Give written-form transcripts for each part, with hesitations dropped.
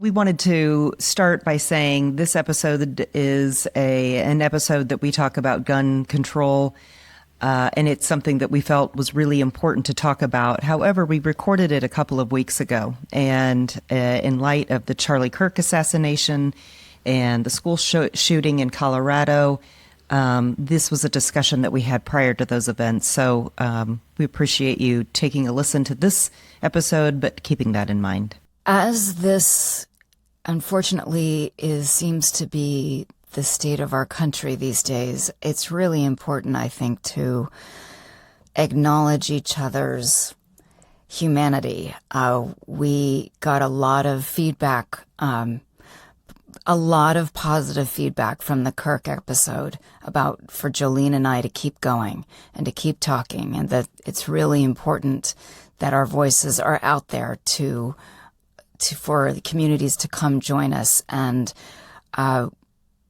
We wanted to start by saying this episode is an episode that we talk about gun control, and it's something that we felt was really important to talk about. However, we recorded it a couple of weeks ago, and in light of the Charlie Kirk assassination and the school shooting in Colorado, this was a discussion that we had prior to those events. So we appreciate you taking a listen to this episode, but keeping that in mind. As this, unfortunately, seems to be the state of our country these days, it's really important, I think, to acknowledge each other's humanity. We got a lot of feedback, a lot of positive feedback from the Kirk episode for Jolene and I to keep going and to keep talking, and that it's really important that our voices are out there for the communities to come join us. And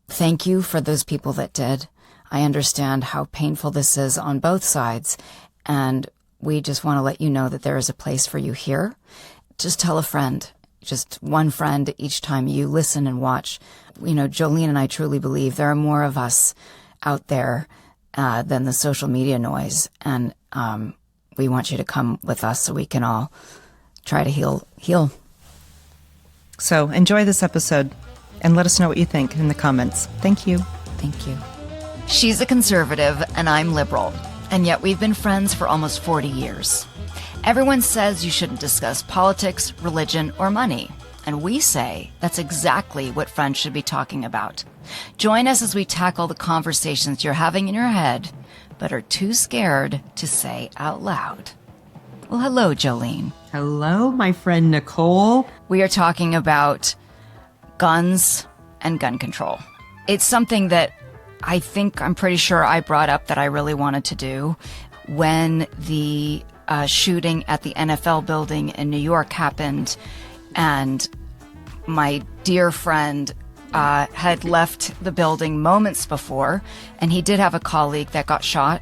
thank you for those people that did. I understand how painful this is on both sides, and we just want to let you know that there is a place for you here. Just tell a friend. Just one friend each time you listen and watch. You know, Jolene and I truly believe there are more of us out there than the social media noise. And we want you to come with us so we can all try to heal. So enjoy this episode and let us know what you think in the comments. Thank you. Thank you. She's a conservative and I'm liberal. And yet we've been friends for almost 40 years. Everyone says you shouldn't discuss politics, religion, or money. And we say that's exactly what friends should be talking about. Join us as we tackle the conversations you're having in your head, but are too scared to say out loud. Well, hello, Jolene. Hello, my friend Nicole. We are talking about guns and gun control. It's something that I'm pretty sure I brought up that I really wanted to do when the shooting at the NFL building in New York happened, and my dear friend had left the building moments before, and he did have a colleague that got shot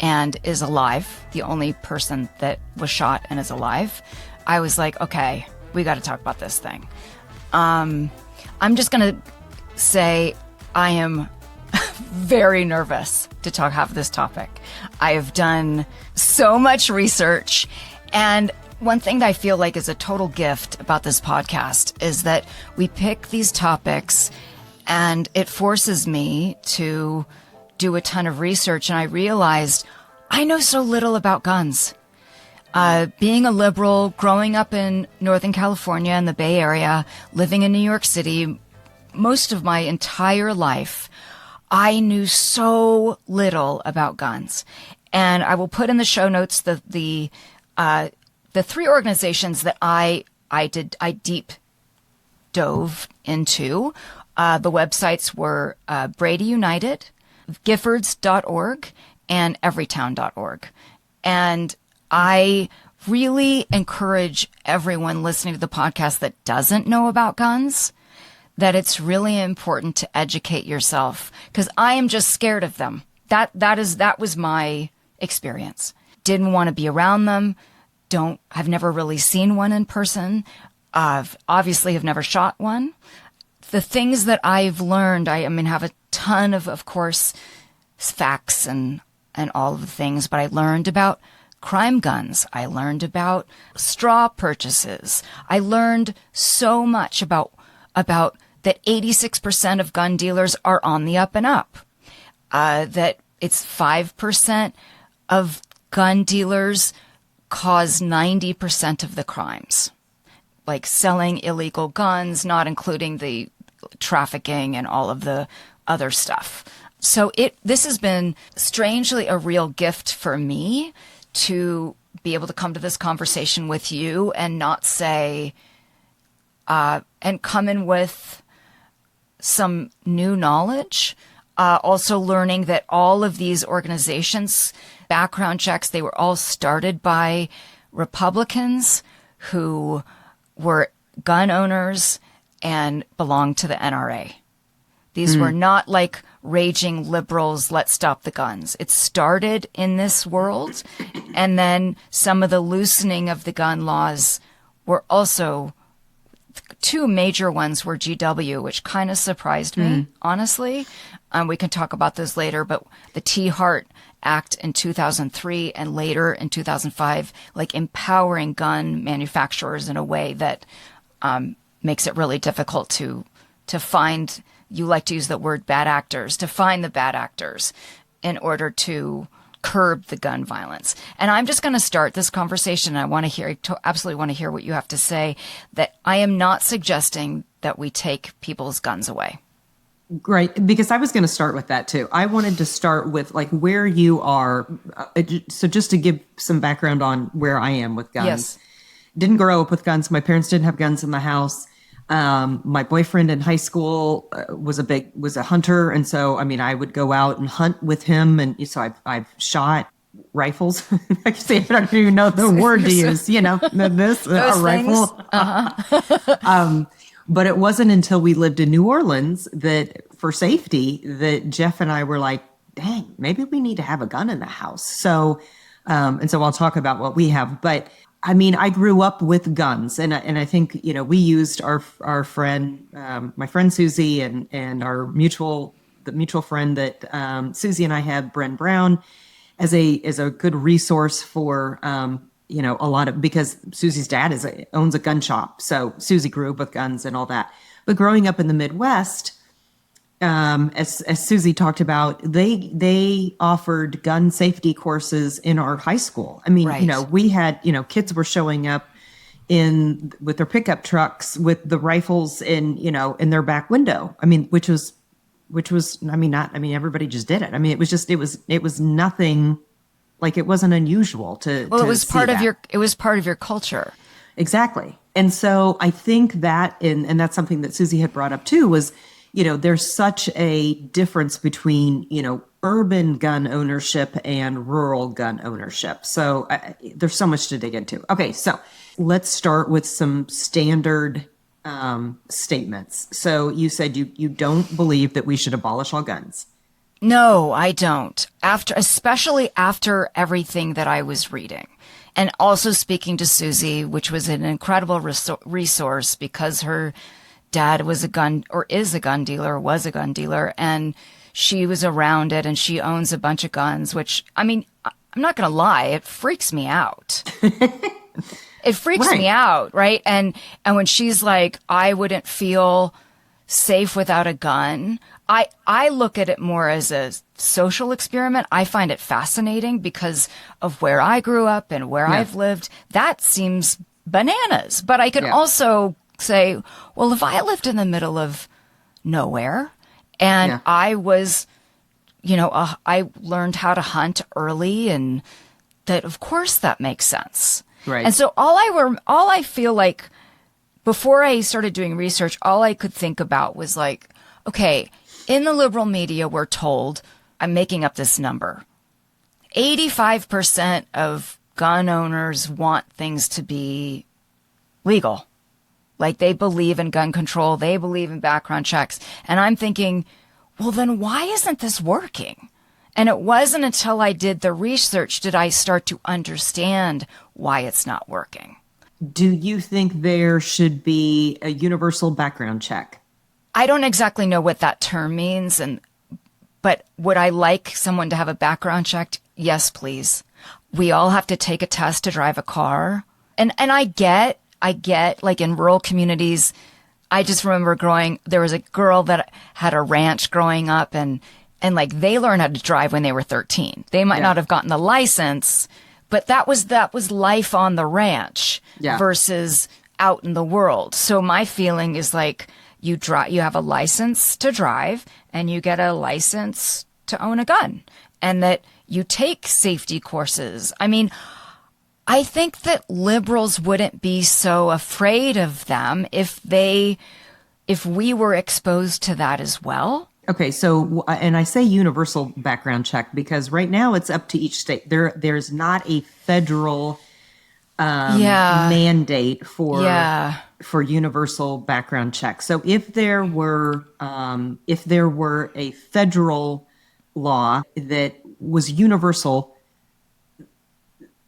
and is alive, the only person that was shot and is alive. I was like, okay, we got to talk about this thing. I'm just going to say I am very nervous to have this topic. I have done so much research, and one thing that I feel like is a total gift about this podcast is that we pick these topics and it forces me to do a ton of research, and I realized I know so little about guns. Being a liberal, growing up in Northern California in the Bay Area, living in New York City, most of my entire life, I knew so little about guns. And I will put in the show notes the three organizations that I deep dove into. The websites were Brady United, Giffords.org, and Everytown.org. And I really encourage everyone listening to the podcast that doesn't know about guns that it's really important to educate yourself, because I am just scared of them. That was my experience. Didn't want to be around them. I've never really seen one in person. Obviously have never shot one. The things that I've learned, I have a ton of course, facts and all of the things, but I learned about crime guns. I learned about straw purchases. I learned so much about that 86% of gun dealers are on the up and up. That it's 5% of gun dealers cause 90% of the crimes. Like selling illegal guns, not including the trafficking and all of the other stuff. So this has been strangely a real gift for me to be able to come to this conversation with you and not say, and come in with some new knowledge. Also learning that all of these organizations, background checks, they were all started by Republicans who were gun owners and belonged to the NRA. These were not like raging liberals, let's stop the guns. It started in this world, and then some of the loosening of the gun laws were also two major ones were GW, which kind of surprised me, honestly. We can talk about those later, but the T-Hart Act in 2003 and later in 2005, like empowering gun manufacturers in a way that makes it really difficult to find, you like to use the word bad actors, to find the bad actors in order to curb the gun violence. And I'm just going to start this conversation. I want to hear, absolutely want to hear what you have to say, that I am not suggesting that we take people's guns away. Great, because I was going to start with that too. I wanted to start with like where you are. So just to give some background on where I am with guns. Yes. Didn't grow up with guns. My parents didn't have guns in the house. My boyfriend in high school was a hunter. And so, I mean, I would go out and hunt with him. And so I've shot rifles. I don't even know the word to use, a rifle. Uh-huh. But it wasn't until we lived in New Orleans that for safety that Jeff and I were like, dang, maybe we need to have a gun in the house. So, and so I'll talk about what we have, but I mean, I grew up with guns, and I think we used our friend, my friend Susie, and our mutual friend that Susie and I had, Bren Brown, as a good resource for a lot of, because Susie's dad owns a gun shop, so Susie grew up with guns and all that. But growing up in the Midwest, as Susie talked about, they offered gun safety courses in our high school. I mean, right. We had, kids were showing up with their pickup trucks with the rifles in their back window. I mean, which was, everybody just did it. I mean, it was nothing, like it wasn't unusual to. Well, to it was see part that. it was part of your culture. Exactly. And so I think that, and that's something that Susie had brought up too, was, there's such a difference between, urban gun ownership and rural gun ownership. So there's so much to dig into. Okay, so let's start with some standard statements. So you said you don't believe that we should abolish all guns. No, I don't. Especially after everything that I was reading. And also speaking to Susie, which was an incredible resource because her dad was a gun dealer, and she was around it, and she owns a bunch of guns, which, I mean, I'm not going to lie, it freaks me out. It freaks Right. me out, right? And when she's like, I wouldn't feel safe without a gun, I look at it more as a social experiment. I find it fascinating because of where I grew up and where I've lived. That seems bananas. But I could also say, well, if I lived in the middle of nowhere and I was, I learned how to hunt early, and that, of course, that makes sense. Right. And so all I feel like before I started doing research, all I could think about was like, okay, in the liberal media, we're told, I'm making up this number, 85% of gun owners want things to be legal. Like they believe in gun control, they believe in background checks. And I'm thinking, well, then why isn't this working? And it wasn't until I did the research did I start to understand why it's not working. Do you think there should be a universal background check? I don't exactly know what that term means, but would I like someone to have a background check? Yes, please. We all have to take a test to drive a car. And I get like in rural communities, I just remember there was a girl that had a ranch growing up, and like they learned how to drive when they were 13. They might not have gotten the license, but that was life on the ranch versus out in the world. So my feeling is like you have a license to drive and you get a license to own a gun, and that you take safety courses. I mean, I think that liberals wouldn't be so afraid of them if we were exposed to that as well. Okay, so, and I say universal background check because right now it's up to each state. There's not a federal mandate for universal background check. So if there were a federal law that was universal,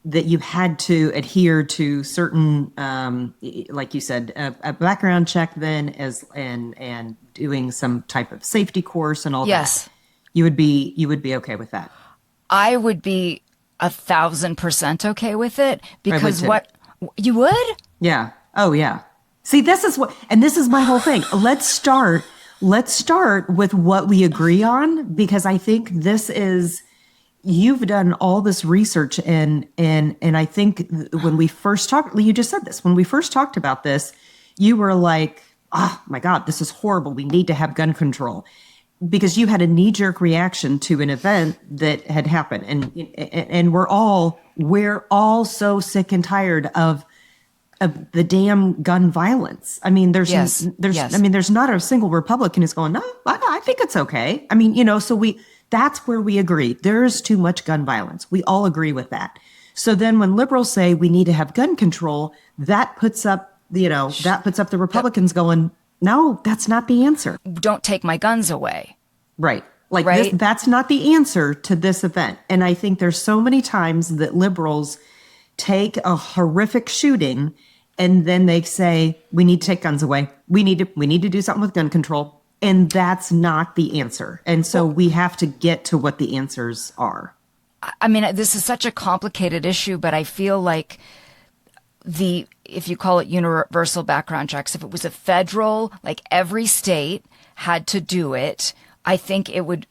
that you had to adhere to certain, like you said, a background check then and doing some type of safety course and all Yes. that, you would be okay with that. I would be 1,000% okay with it because too. what you would? Yeah. Oh, yeah. See, this is this is my whole thing. Let's start with what we agree on, because I think this is, you've done all this research and I think when we first talked, you just said this, when we first talked about this, you were like, oh my God, this is horrible. We need to have gun control, because you had a knee-jerk reaction to an event that had happened. And we're all so sick and tired of the damn gun violence. I mean, there's Yes. I mean, there's not a single Republican who's going, no, I think it's okay. I mean, so that's where we agree. There's too much gun violence. We all agree with that. So then when liberals say we need to have gun control, that puts up the Republicans going, no, that's not the answer. Don't take my guns away. Right. Like Right? that's not the answer to this event. And I think there's so many times that liberals take a horrific shooting and then they say, we need to take guns away. We need to do something with gun control. And that's not the answer. And so we have to get to what the answers are. I mean, this is such a complicated issue, but I feel like if you call it universal background checks, if it was a federal, like every state had to do it, I think it would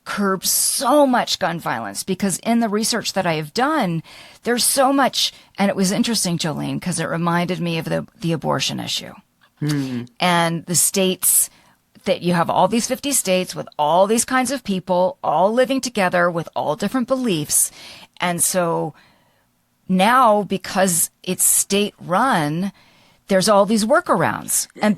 curb so much gun violence, because in the research that I have done, there's so much. And it was interesting, Jolene, because it reminded me of the abortion issue and the states that you have all these 50 states with all these kinds of people all living together with all different beliefs. And so now, because it's state run, there's all these workarounds. And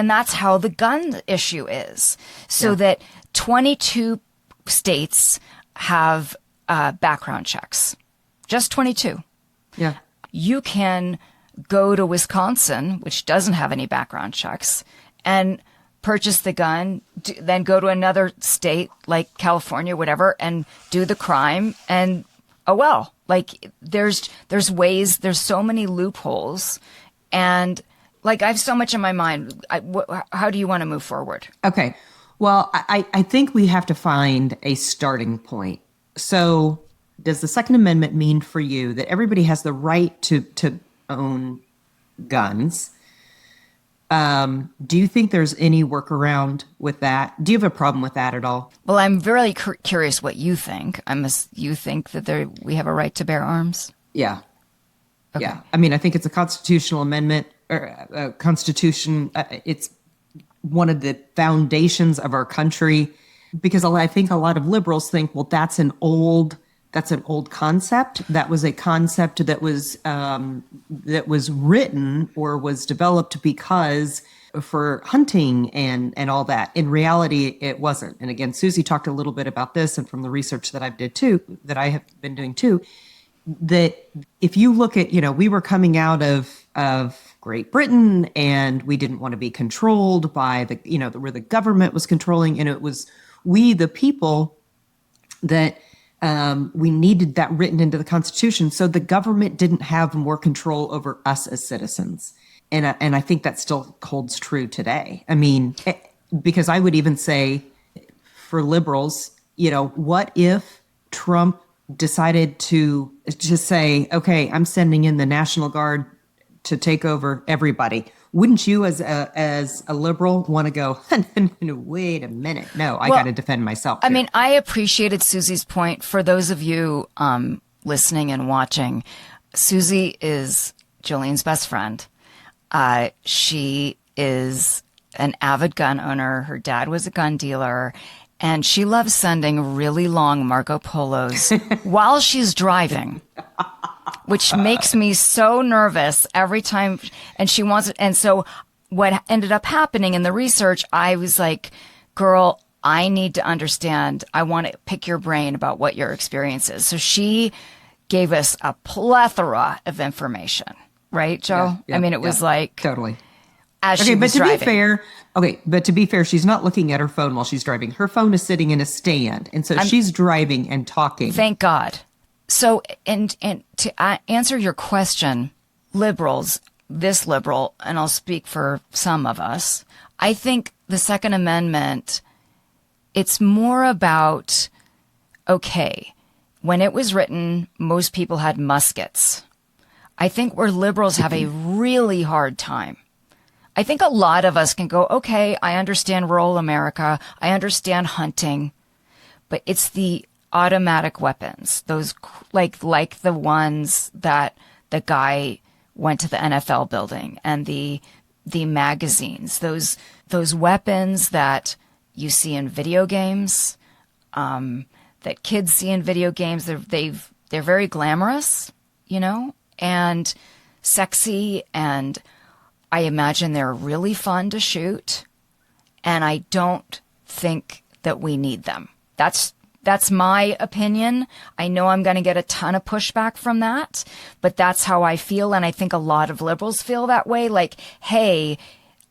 that's how the gun issue is. So that 22 states have background checks, just 22. Yeah. You can go to Wisconsin, which doesn't have any background checks, and purchase the gun, then go to another state like California, whatever, and do the crime. And like there's ways, there's so many loopholes. And like, I have so much in my mind. How do you want to move forward? Okay. Well, I think we have to find a starting point. So does the Second Amendment mean for you that everybody has the right to own guns? Do you think there's any workaround with that? Do you have a problem with that at all? Well, I'm very curious what you think. You think that we have a right to bear arms? Yeah. Okay. Yeah. I mean, I think it's a constitutional amendment, or a constitution. It's one of the foundations of our country, because I think a lot of liberals think, well, that's an old concept. That was a concept that was written or was developed because for hunting and all that. In reality, it wasn't. And again, Susie talked a little bit about this, and from the research that I have been doing too, that if you look at, we were coming out of Great Britain, and we didn't want to be controlled by where the government was controlling, and it was we, the people, that we needed that written into the Constitution, so the government didn't have more control over us as citizens. And I think that still holds true today. I mean, because I would even say for liberals, what if Trump decided to just say, okay, I'm sending in the National Guard to take over everybody? Wouldn't you as a liberal want to go, wait a minute, no, I got to defend myself here. I mean, I appreciated Susie's point. For those of you listening and watching, Susie is Jolene's best friend. She is an avid gun owner. Her dad was a gun dealer. And she loves sending really long Marco Polos while she's driving, which makes me so nervous every time. And she wants it. And so what ended up happening in the research, I was like, girl, I need to understand. I want to pick your brain about what your experience is. So she gave us a plethora of information. Right, Joe? Yeah, I mean, it was like totally. As she was driving. But to be fair, she's not looking at her phone while she's driving. Her phone is sitting in a stand, and so she's driving and talking. Thank God. So, and to answer your question, liberals, this liberal, and I'll speak for some of us, I think the Second Amendment, it's more about, okay, when it was written, most people had muskets. I think where liberals have a really hard time. I think a lot of us can go, okay, I understand rural America. I understand hunting, but it's the automatic weapons, those like the ones that the guy went to the NFL building, and the magazines, those weapons that you see in video games, that kids see in video games. They're very glamorous, you know, and sexy, and I imagine they're really fun to shoot, and I don't think that we need them. That's my opinion. I know I'm going to get a ton of pushback from that, but that's how I feel. And I think a lot of liberals feel that way. Like, hey,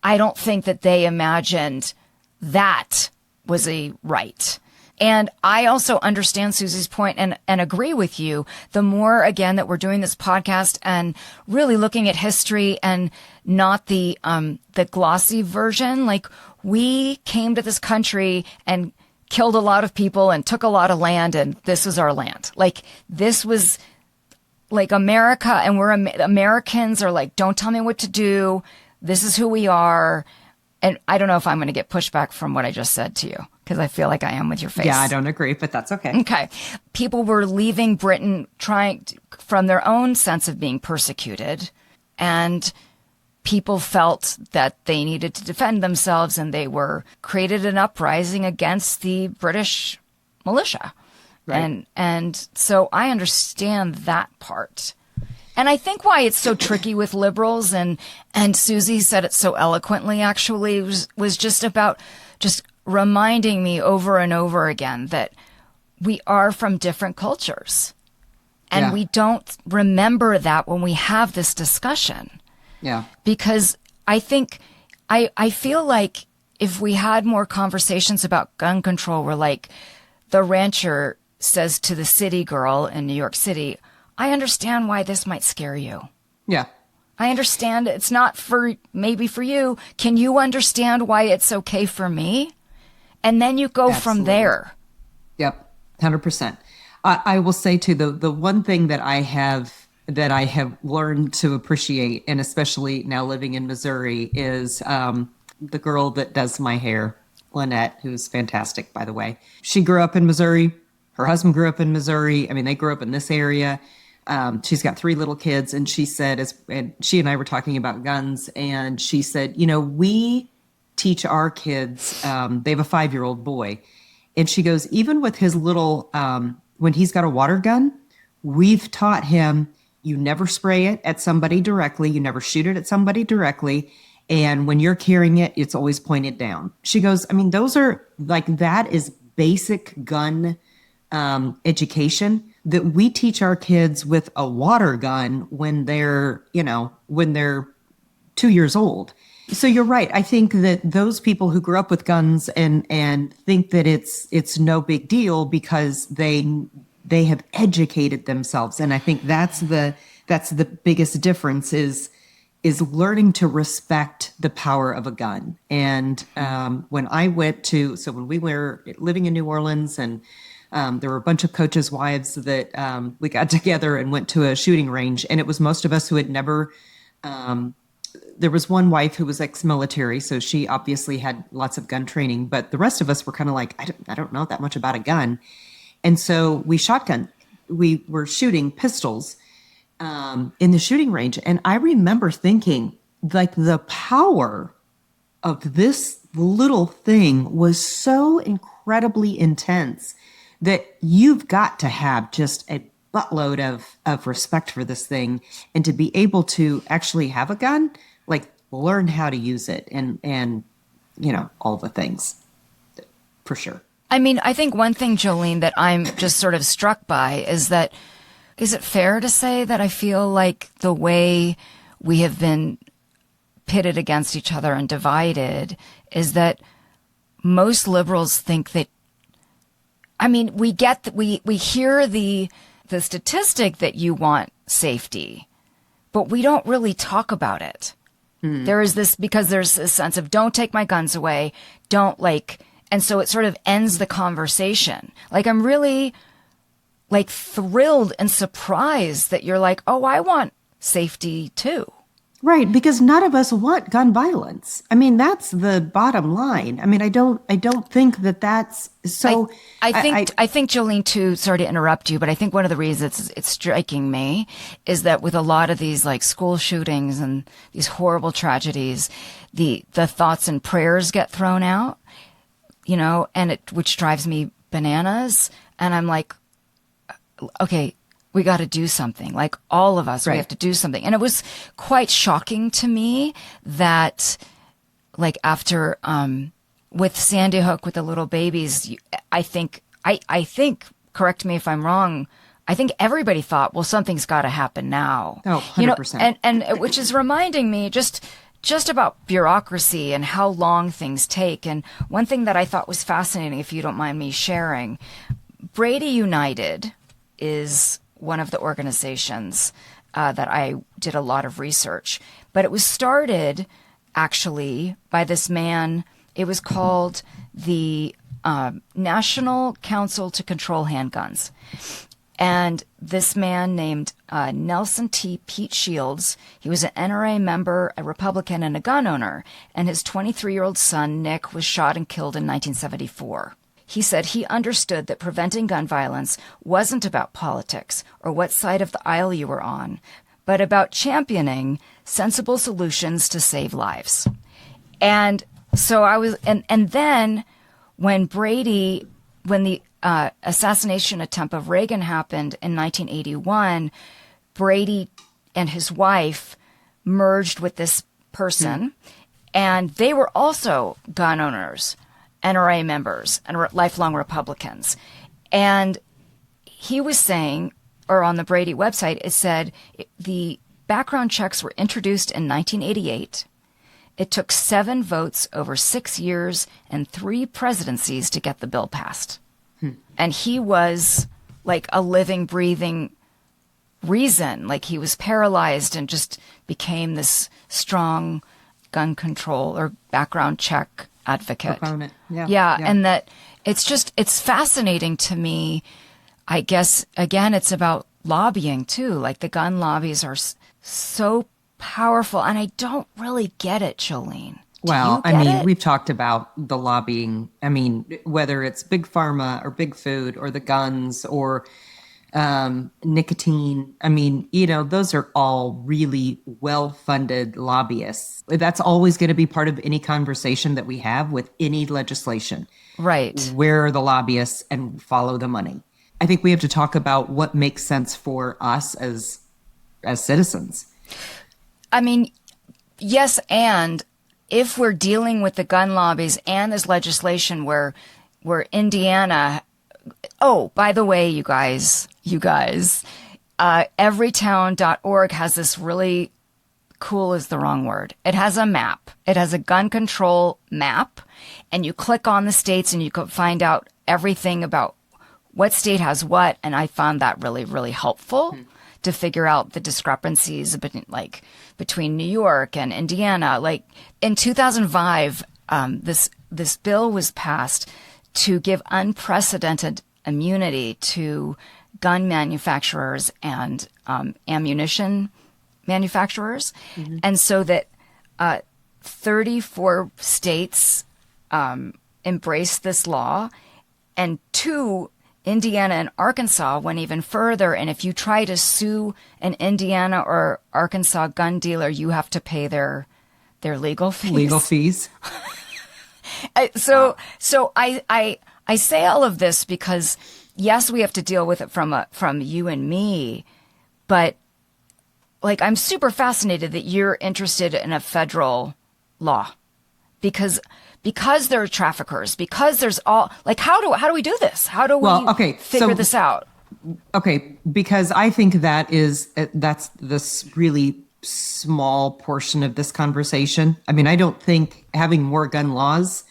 I don't think that they imagined that was a right. And I also understand Susie's point and agree with you. The more, again, that we're doing this podcast and really looking at history and not the glossy version, like we came to this country and killed a lot of people and took a lot of land, and this was our land. Like, this was like America, and Americans are like, don't tell me what to do. This is who we are. And I don't know if I'm going to get pushback from what I just said to you, because I feel like I am with your face. Yeah, I don't agree, but that's okay. Okay. People were leaving Britain from their own sense of being persecuted, and people felt that they needed to defend themselves, and they created an uprising against the British militia. Right. And so I understand that part. And I think why it's so tricky with liberals, and Susie said it so eloquently, actually, was just about just reminding me over and over again that we are from different cultures. And we don't remember that when we have this discussion. Yeah. Because I think, I feel like if we had more conversations about gun control, where like the rancher says to the city girl in New York City, I understand why this might scare you. Yeah. I understand it's not maybe for you. Can you understand why it's okay for me? And then you go from there. Yep. 100%. I will say too, the one thing that I have learned to appreciate, and especially now living in Missouri, is the girl that does my hair, Lynette, who's fantastic, by the way. She grew up in Missouri. Her husband grew up in Missouri. I mean, they grew up in this area. She's got 3 little kids, and she said, and she and I were talking about guns, and she said, you know, we teach our kids, they have a 5-year-old boy, and she goes, even with his little, when he's got a water gun, we've taught him, you never spray it at somebody directly. You never shoot it at somebody directly. And when you're carrying it, it's always pointed down. She goes, I mean, those are like, that is basic gun education that we teach our kids with a water gun when they're 2 years old. So you're right. I think that those people who grew up with guns and think that it's no big deal because they have educated themselves. And I think that's the biggest difference is learning to respect the power of a gun. And when we were living in New Orleans, and there were a bunch of coaches' wives that we got together and went to a shooting range. And it was most of us who had never, there was one wife who was ex-military, so she obviously had lots of gun training, but the rest of us were kind of like, I don't know that much about a gun. And so we were shooting pistols in the shooting range. And I remember thinking, like, the power of this little thing was so incredibly intense that you've got to have just a buttload of respect for this thing. And to be able to actually have a gun, like, learn how to use it and all the things, for sure. I mean, I think one thing, Jolene, that I'm just sort of struck by is that, is it fair to say that I feel like the way we have been pitted against each other and divided is that most liberals think that, I mean, we hear the the statistic that you want safety, but we don't really talk about it. There is this, because there's this sense of don't take my guns away, don't like, and so it sort of ends the conversation. Like, I'm really like thrilled and surprised that you're like, oh, I want safety too. Right, because none of us want gun violence. I mean, that's the bottom line. I mean, I don't think that that's so. I think Jolene, too, sorry to interrupt you, but I think one of the reasons it's striking me is that with a lot of these like school shootings and these horrible tragedies, the thoughts and prayers get thrown out, you know, and which drives me bananas. And I'm like, okay, we got to do something. Like, all of us, we have to do something. And it was quite shocking to me that, like, after, with Sandy Hook, with the little babies, I think, correct me if I'm wrong, I think everybody thought, well, something's got to happen now. Oh, 100%. You know, and which is reminding me just about bureaucracy and how long things take. And one thing that I thought was fascinating, if you don't mind me sharing, Brady United is one of the organizations that I did a lot of research. But it was started, actually, by this man. It was called the National Council to Control Handguns. And this man named Nelson T. Pete Shields, he was an NRA member, a Republican, and a gun owner. And his 23-year-old son, Nick, was shot and killed in 1974. He said he understood that preventing gun violence wasn't about politics or what side of the aisle you were on, but about championing sensible solutions to save lives. And so I was, and then when the assassination attempt of Reagan happened in 1981, Brady and his wife merged with this person, and they were also gun owners, NRA members, and lifelong Republicans. And he was saying, or on the Brady website, it said the background checks were introduced in 1988. It took 7 votes over 6 years and 3 presidencies to get the bill passed. And he was like a living, breathing reason. Like, he was paralyzed and just became this strong gun control or background check advocate. Proponent. Yeah. And that it's fascinating to me. I guess, again, it's about lobbying too. Like, the gun lobbies are so powerful, and I don't really get it, Jolene. Well, I mean, we've talked about the lobbying. I mean, whether it's big pharma or big food or the guns or nicotine. I mean, you know, those are all really well-funded lobbyists. That's always going to be part of any conversation that we have with any legislation. Right. Where are the lobbyists, and follow the money. I think we have to talk about what makes sense for us as citizens. I mean, yes, and if we're dealing with the gun lobbies and this legislation where Indiana, oh, by the way, you guys, everytown.org has this really cool is the wrong word. It has a map. It has a gun control map, and you click on the states and you can find out everything about what state has what. And I found that really, really helpful to figure out the discrepancies between New York and Indiana. Like, in 2005, this bill was passed to give unprecedented immunity to gun manufacturers and ammunition manufacturers. And so that 34 states embraced this law, and 2, Indiana and Arkansas, went even further. And if you try to sue an Indiana or Arkansas gun dealer, you have to pay their legal fees. Legal fees. So I say all of this because, yes, we have to deal with it from you and me, but like, I'm super fascinated that you're interested in a federal law because there are traffickers, because there's all, like, how do we do this? How do we figure this out? Okay, because I think that's this really small portion of this conversation. I mean, I don't think having more gun laws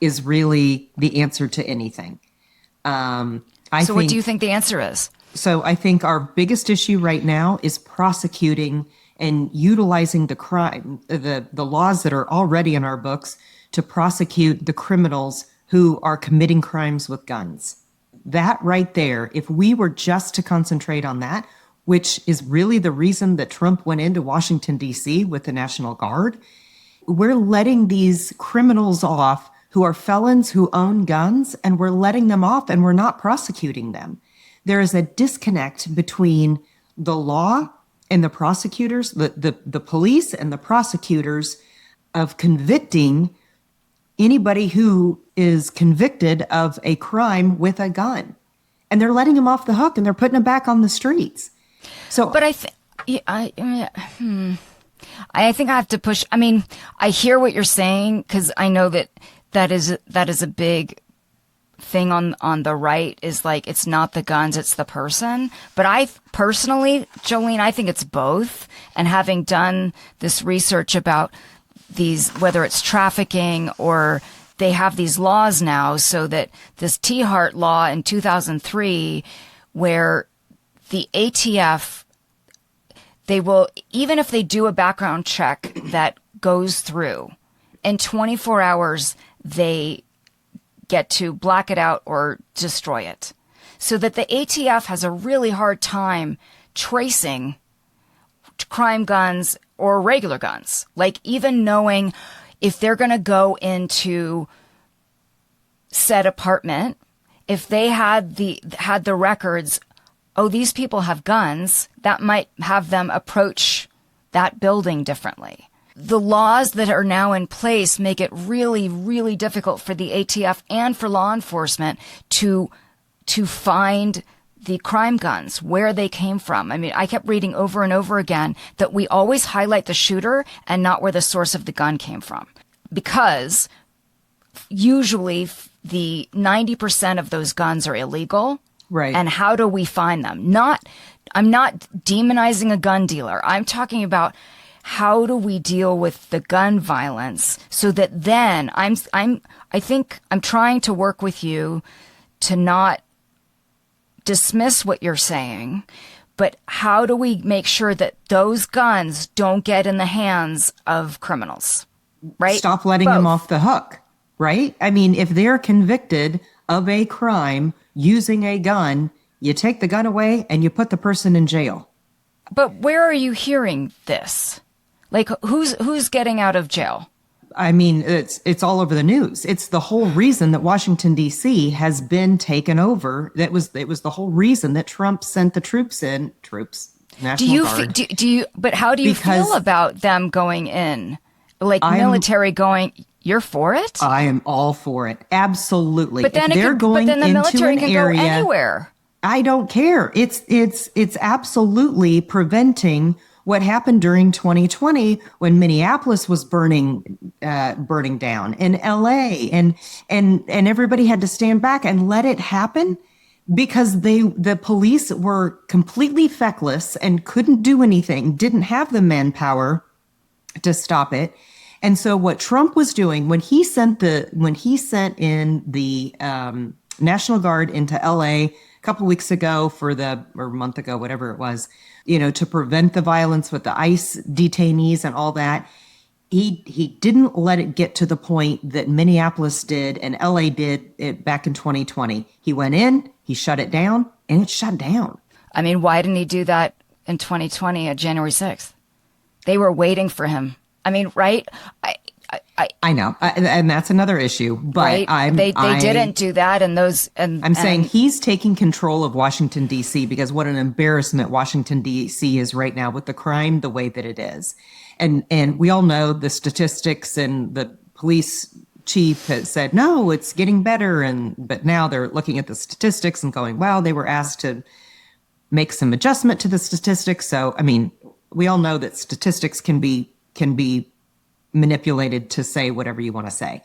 is really the answer to anything. What do you think the answer is? So I think our biggest issue right now is prosecuting and utilizing the laws that are already in our books to prosecute the criminals who are committing crimes with guns. That right there, if we were just to concentrate on that, which is really the reason that Trump went into Washington, D.C. with the National Guard, we're letting these criminals off who are felons who own guns, and we're letting them off and we're not prosecuting them. There is a disconnect between the law and the prosecutors, the police and the prosecutors, of convicting anybody who is convicted of a crime with a gun. And they're letting them off the hook and they're putting them back on the streets. So, But I think I have to push. I mean, I hear what you're saying, because I know that is a big thing on the right, is like, it's not the guns, it's the person. But I personally, Jolene, I think it's both. And having done this research about these, whether it's trafficking, or they have these laws now, so that this T-Hart law in 2003, where the ATF, they will, even if they do a background check that goes through, in 24 hours, they get to black it out or destroy it. So that the ATF has a really hard time tracing crime guns or regular guns. Like, even knowing if they're going to go into said apartment, if they had the records, oh, these people have guns, that might have them approach that building differently. The laws that are now in place make it really, really difficult for the ATF and for law enforcement to find the crime guns, where they came from. I mean, I kept reading over and over again that we always highlight the shooter and not where the source of the gun came from, because usually the 90% of those guns are illegal. right. And how do we find them? I'm not demonizing a gun dealer. I'm talking about, how do we deal with the gun violence, so that then I think I'm trying to work with you to not dismiss what you're saying, but how do we make sure that those guns don't get in the hands of criminals, right? Stop letting them off the hook, right? I mean, if they're convicted of a crime using a gun, you take the gun away and you put the person in jail. But where are you hearing this? Like, who's getting out of jail? I mean, it's all over the news. It's the whole reason that Washington, D.C. has been taken over. It was the whole reason that Trump sent the National Guard. But how do you feel about them going in? Like, military going, you're for it? I am all for it. Absolutely. But then the military can go anywhere. I don't care. It's absolutely preventing what happened during 2020 when Minneapolis was burning down, in LA, and everybody had to stand back and let it happen, because the police were completely feckless and couldn't do anything, didn't have the manpower to stop it. And so what Trump was doing when he sent in the National Guard into LA a couple weeks ago or a month ago, whatever it was, to prevent the violence with the ICE detainees and all that, he didn't let it get to the point that Minneapolis did and LA did it back in 2020. He went in, he shut it down, and it shut down. I mean, why didn't he do that in 2020 at January 6th? They were waiting for him. I mean, right? I know, and that's another issue. But right? They didn't do that, I'm saying he's taking control of Washington, D.C. because what an embarrassment Washington, D.C. is right now with the crime the way that it is, and we all know the statistics, and the police chief has said no, it's getting better, but now they're looking at the statistics and going, wow, they were asked to make some adjustment to the statistics. So I mean, we all know that statistics can be manipulated to say whatever you want to say.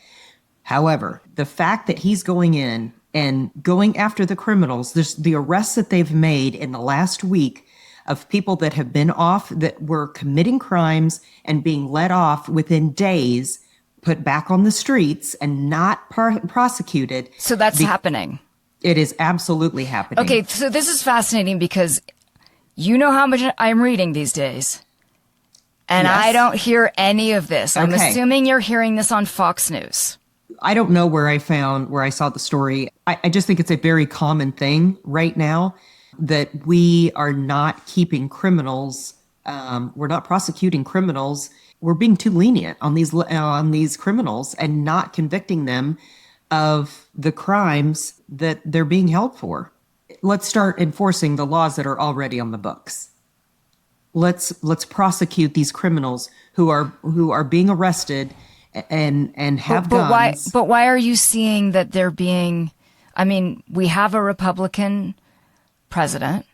However, the fact that he's going in and going after the criminals, there's the arrests that they've made in the last week of people that have been off, that were committing crimes and being let off within days, put back on the streets and not prosecuted. So that's happening. It is absolutely happening. Okay, so this is fascinating because you know how much I'm reading these days. And Yes. I don't hear any of this. I'm Okay. assuming you're hearing this on Fox News. I don't know where I saw the story. I just think it's a very common thing right now that we are not keeping criminals. We're not prosecuting criminals. We're being too lenient on these criminals and not convicting them of the crimes that they're being held for. Let's start enforcing the laws that are already on the books. Let's prosecute these criminals who are being arrested and have guns. But why are you seeing that they're being? I mean, we have a Republican president.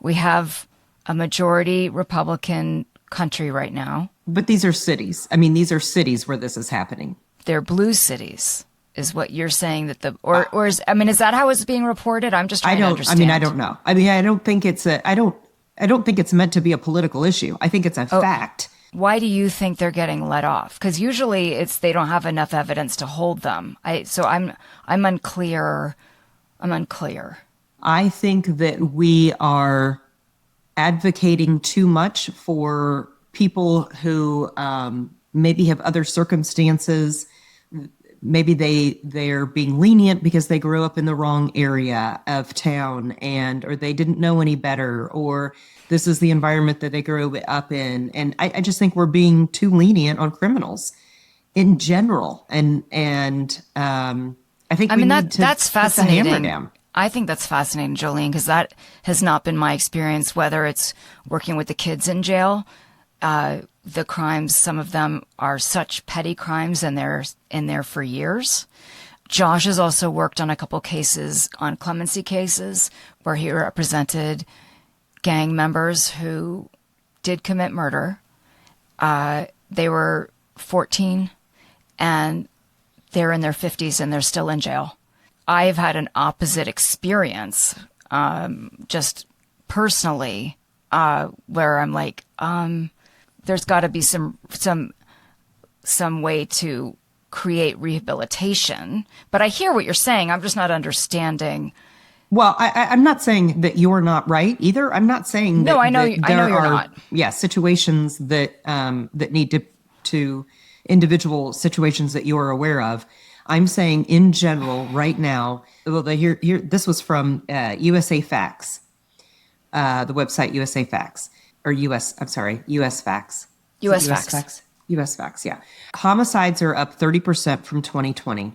We have a majority Republican country right now. But these are cities. I mean, these are cities where this is happening. They're blue cities, is what you're saying that is that how it's being reported? I'm just trying to understand. I mean, I don't know. I mean, I don't think it's meant to be a political issue. I think it's a fact. Why do you think they're getting let off? Because usually they don't have enough evidence to hold them. I'm unclear. I'm unclear. I think that we are advocating too much for people who maybe have other circumstances. Maybe they're being lenient because they grew up in the wrong area of town or they didn't know any better, or this is the environment that they grew up in. And I just think we're being too lenient on criminals in general. And I think that's fascinating. put the hammer down. I think that's fascinating, Jolene, because that has not been my experience, whether it's working with the kids in jail. The crimes, some of them are such petty crimes and they're in there for years. Josh has also worked on a couple cases, on clemency cases, where he represented gang members who did commit murder. They were 14 and they're in their 50s and they're still in jail. I've had an opposite experience, just personally, where I'm like, there's got to be some way to create rehabilitation. But I hear what you're saying. I'm just not understanding. Well, I'm not saying that you're not right either. I'm not saying that, I know that there you're are, not. Yeah, situations that need to individual situations that you are aware of. I'm saying in general right now. Well, here this was from USA Facts, the website USA Facts. Or US Facts. US Facts. US Facts, yeah. Homicides are up 30% from 2020,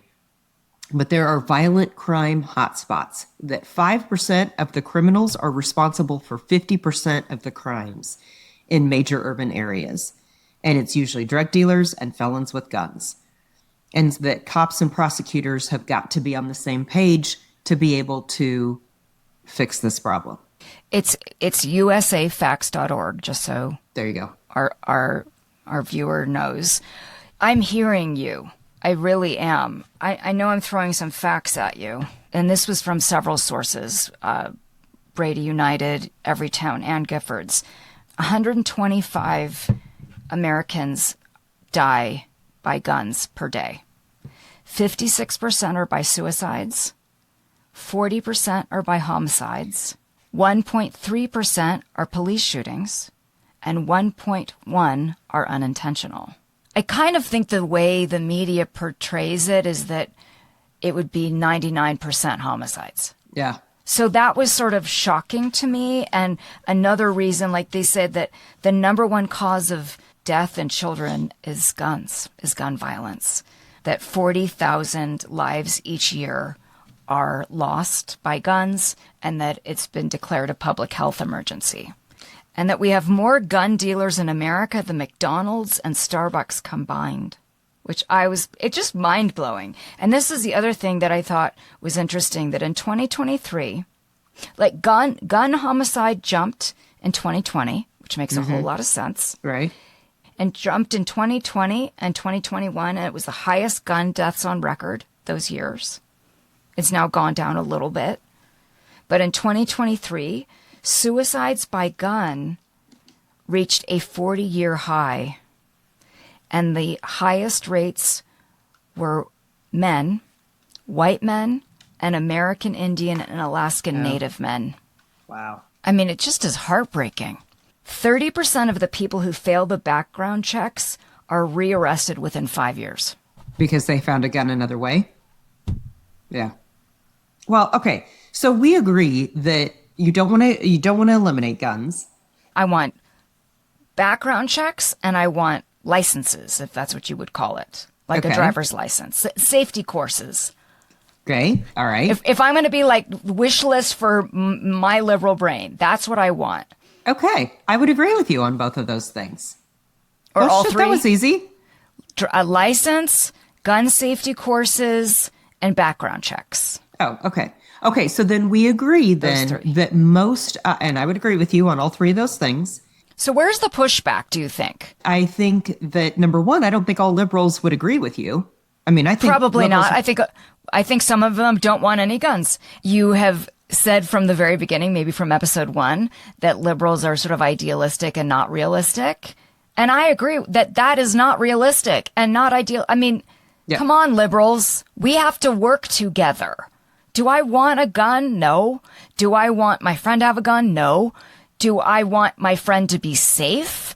but there are violent crime hotspots that 5% of the criminals are responsible for 50% of the crimes in major urban areas. And it's usually drug dealers and felons with guns. And that cops and prosecutors have got to be on the same page to be able to fix this problem. It's usafacts.org, just so there you go. Our viewer knows. I'm hearing you. I really am. I know I'm throwing some facts at you. And this was from several sources. Brady United, Everytown, and Giffords. 125 Americans die by guns per day. 56% are by suicides. 40% are by homicides. 1.3% are police shootings, and 1.1% are unintentional. I kind of think the way the media portrays it is that it would be 99% homicides. Yeah. So that was sort of shocking to me. And another reason, like they said, that the number one cause of death in children is gun violence. That 40,000 lives each year are lost by guns, and that it's been declared a public health emergency. And that we have more gun dealers in America than McDonald's and Starbucks combined, it's just mind-blowing. And this is the other thing that I thought was interesting, that in 2023, like gun homicide jumped in 2020, which makes a whole lot of sense. Right. And jumped in 2020 and 2021, and it was the highest gun deaths on record those years. It's now gone down a little bit. But in 2023, suicides by gun reached a 40-year high. And the highest rates were men, white men, and American Indian and Alaskan Native men. Wow. I mean, it just is heartbreaking. 30% of the people who fail the background checks are rearrested within 5 years. Because they found a gun another way? Yeah. Well, okay. So we agree that you don't want to eliminate guns. I want background checks and I want licenses, if that's what you would call it. Like a driver's license. Safety courses. Okay. All right. If I'm going to be like wish list for my liberal brain, that's what I want. Okay. I would agree with you on both of those things. Or all three. That was easy. A license, gun safety courses, and background checks. Oh, okay. Okay, so then we agree then that most, and I would agree with you on all three of those things. So where's the pushback, do you think? I think that, number one, I don't think all liberals would agree with you. I mean, I think probably not. I think some of them don't want any guns. You have said from the very beginning, maybe from episode 1, that liberals are sort of idealistic and not realistic. And I agree that is not realistic and not ideal. I mean, come on, liberals. We have to work together. Do I want a gun? No. Do I want my friend to have a gun? No. Do I want my friend to be safe?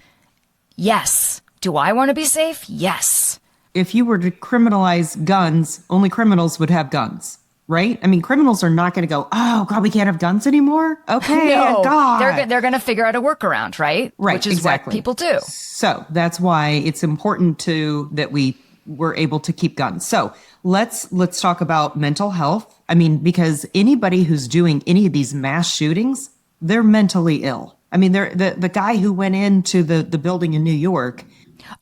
Yes. Do I want to be safe? Yes. If you were to criminalize guns, only criminals would have guns, right? I mean, criminals are not going to go, oh, God, we can't have guns anymore? Okay, no, God. They're going to figure out a workaround, right? Right, which is exactly what people do. So that's why it's important that we were able to keep guns. So let's talk about mental health. I mean, because anybody who's doing any of these mass shootings, they're mentally ill. I mean, the guy who went into the building in New York.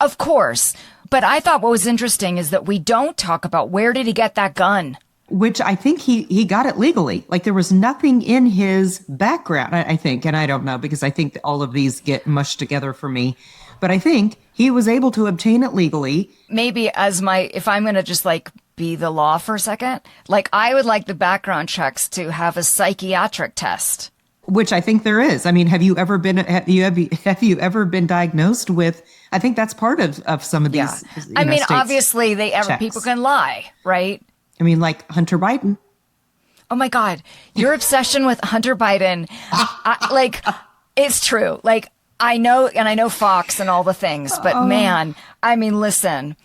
Of course. But I thought what was interesting is that we don't talk about where did he get that gun? Which I think he got it legally. Like there was nothing in his background, I think. And I don't know because I think all of these get mushed together for me. But I think he was able to obtain it legally. Maybe if I'm going to just like be the law for a second, like I would like the background checks to have a psychiatric test. Which I think there is. I mean, have you ever been diagnosed with? I think that's part of some of these. I mean, obviously, people can lie, right? I mean, like Hunter Biden. Oh my God, your obsession with Hunter Biden, it's true. Like I know Fox and all the things, but man, I mean, listen,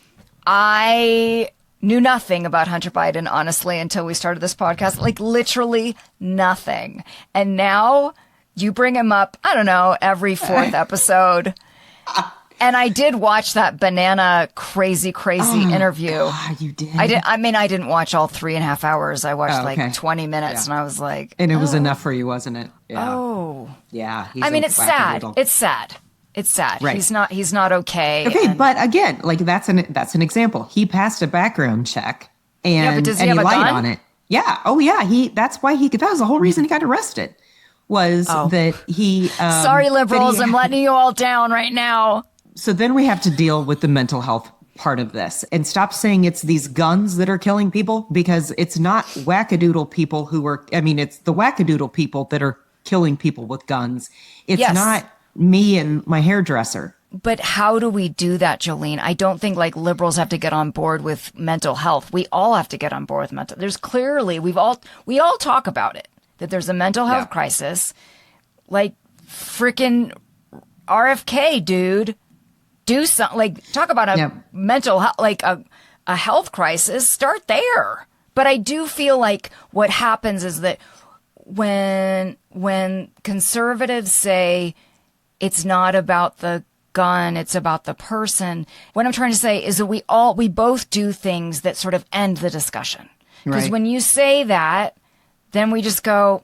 I knew nothing about Hunter Biden, honestly, until we started this podcast. Like literally nothing. And now you bring him up, I don't know, every 4th episode. And I did watch that banana crazy interview. God, you did? I didn't watch all 3.5 hours. I watched 20 minutes and I was like. And it was enough for you, wasn't it? Yeah. Oh. Yeah. It's sad. It's sad. It's sad. Right. He's not okay. Okay, but again, like that's an example. He passed a background check and he lied on it. Yeah. Oh yeah. That was the whole reason he got arrested that he sorry, liberals, I'm letting you all down right now. So then we have to deal with the mental health part of this and stop saying it's these guns that are killing people because it's not wackadoodle people it's the wackadoodle people that are killing people with guns. It's not me and my hairdresser. But how do we do that, Jolene? I don't think like liberals have to get on board with mental health. We all have to get on board with mental. There's clearly, we all talk about it, that there's a mental health crisis. Like freaking RFK, dude. Do something, like talk about a mental health, like a health crisis. Start there. But I do feel like what happens is that when conservatives say it's not about the gun, it's about the person. What I'm trying to say is that we both do things that sort of end the discussion. Because when you say that, then we just go,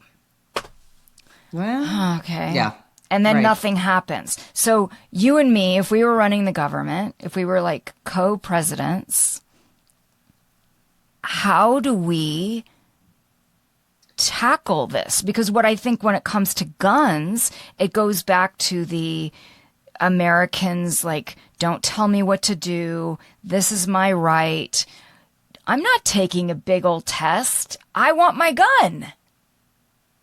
well, okay. Yeah. And then nothing happens. So you and me, if we were running the government, if we were like co-presidents, how do we tackle this? Because what I think when it comes to guns, it goes back to the Americans, like, don't tell me what to do. This is my right. I'm not taking a big old test. I want my gun.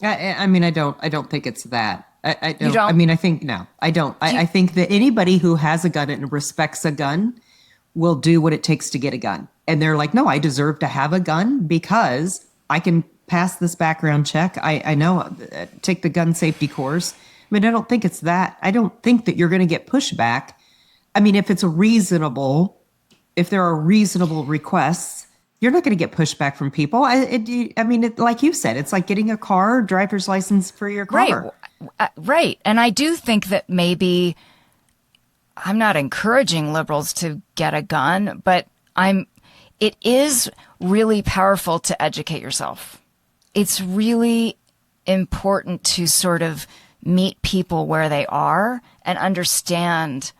I mean, I don't think it's that. I don't. You don't? I mean, I think, no, I don't. I think that anybody who has a gun and respects a gun will do what it takes to get a gun. And they're like, no, I deserve to have a gun because I can pass this background check. I know, take the gun safety course. I mean, I don't think it's that. I don't think that you're going to get pushback. I mean, if there are reasonable requests, you're not going to get pushback from people. Like you said, it's like getting a car, driver's license for your car. Right. And I do think that maybe I'm not encouraging liberals to get a gun, but it is really powerful to educate yourself. It's really important to sort of meet people where they are and understand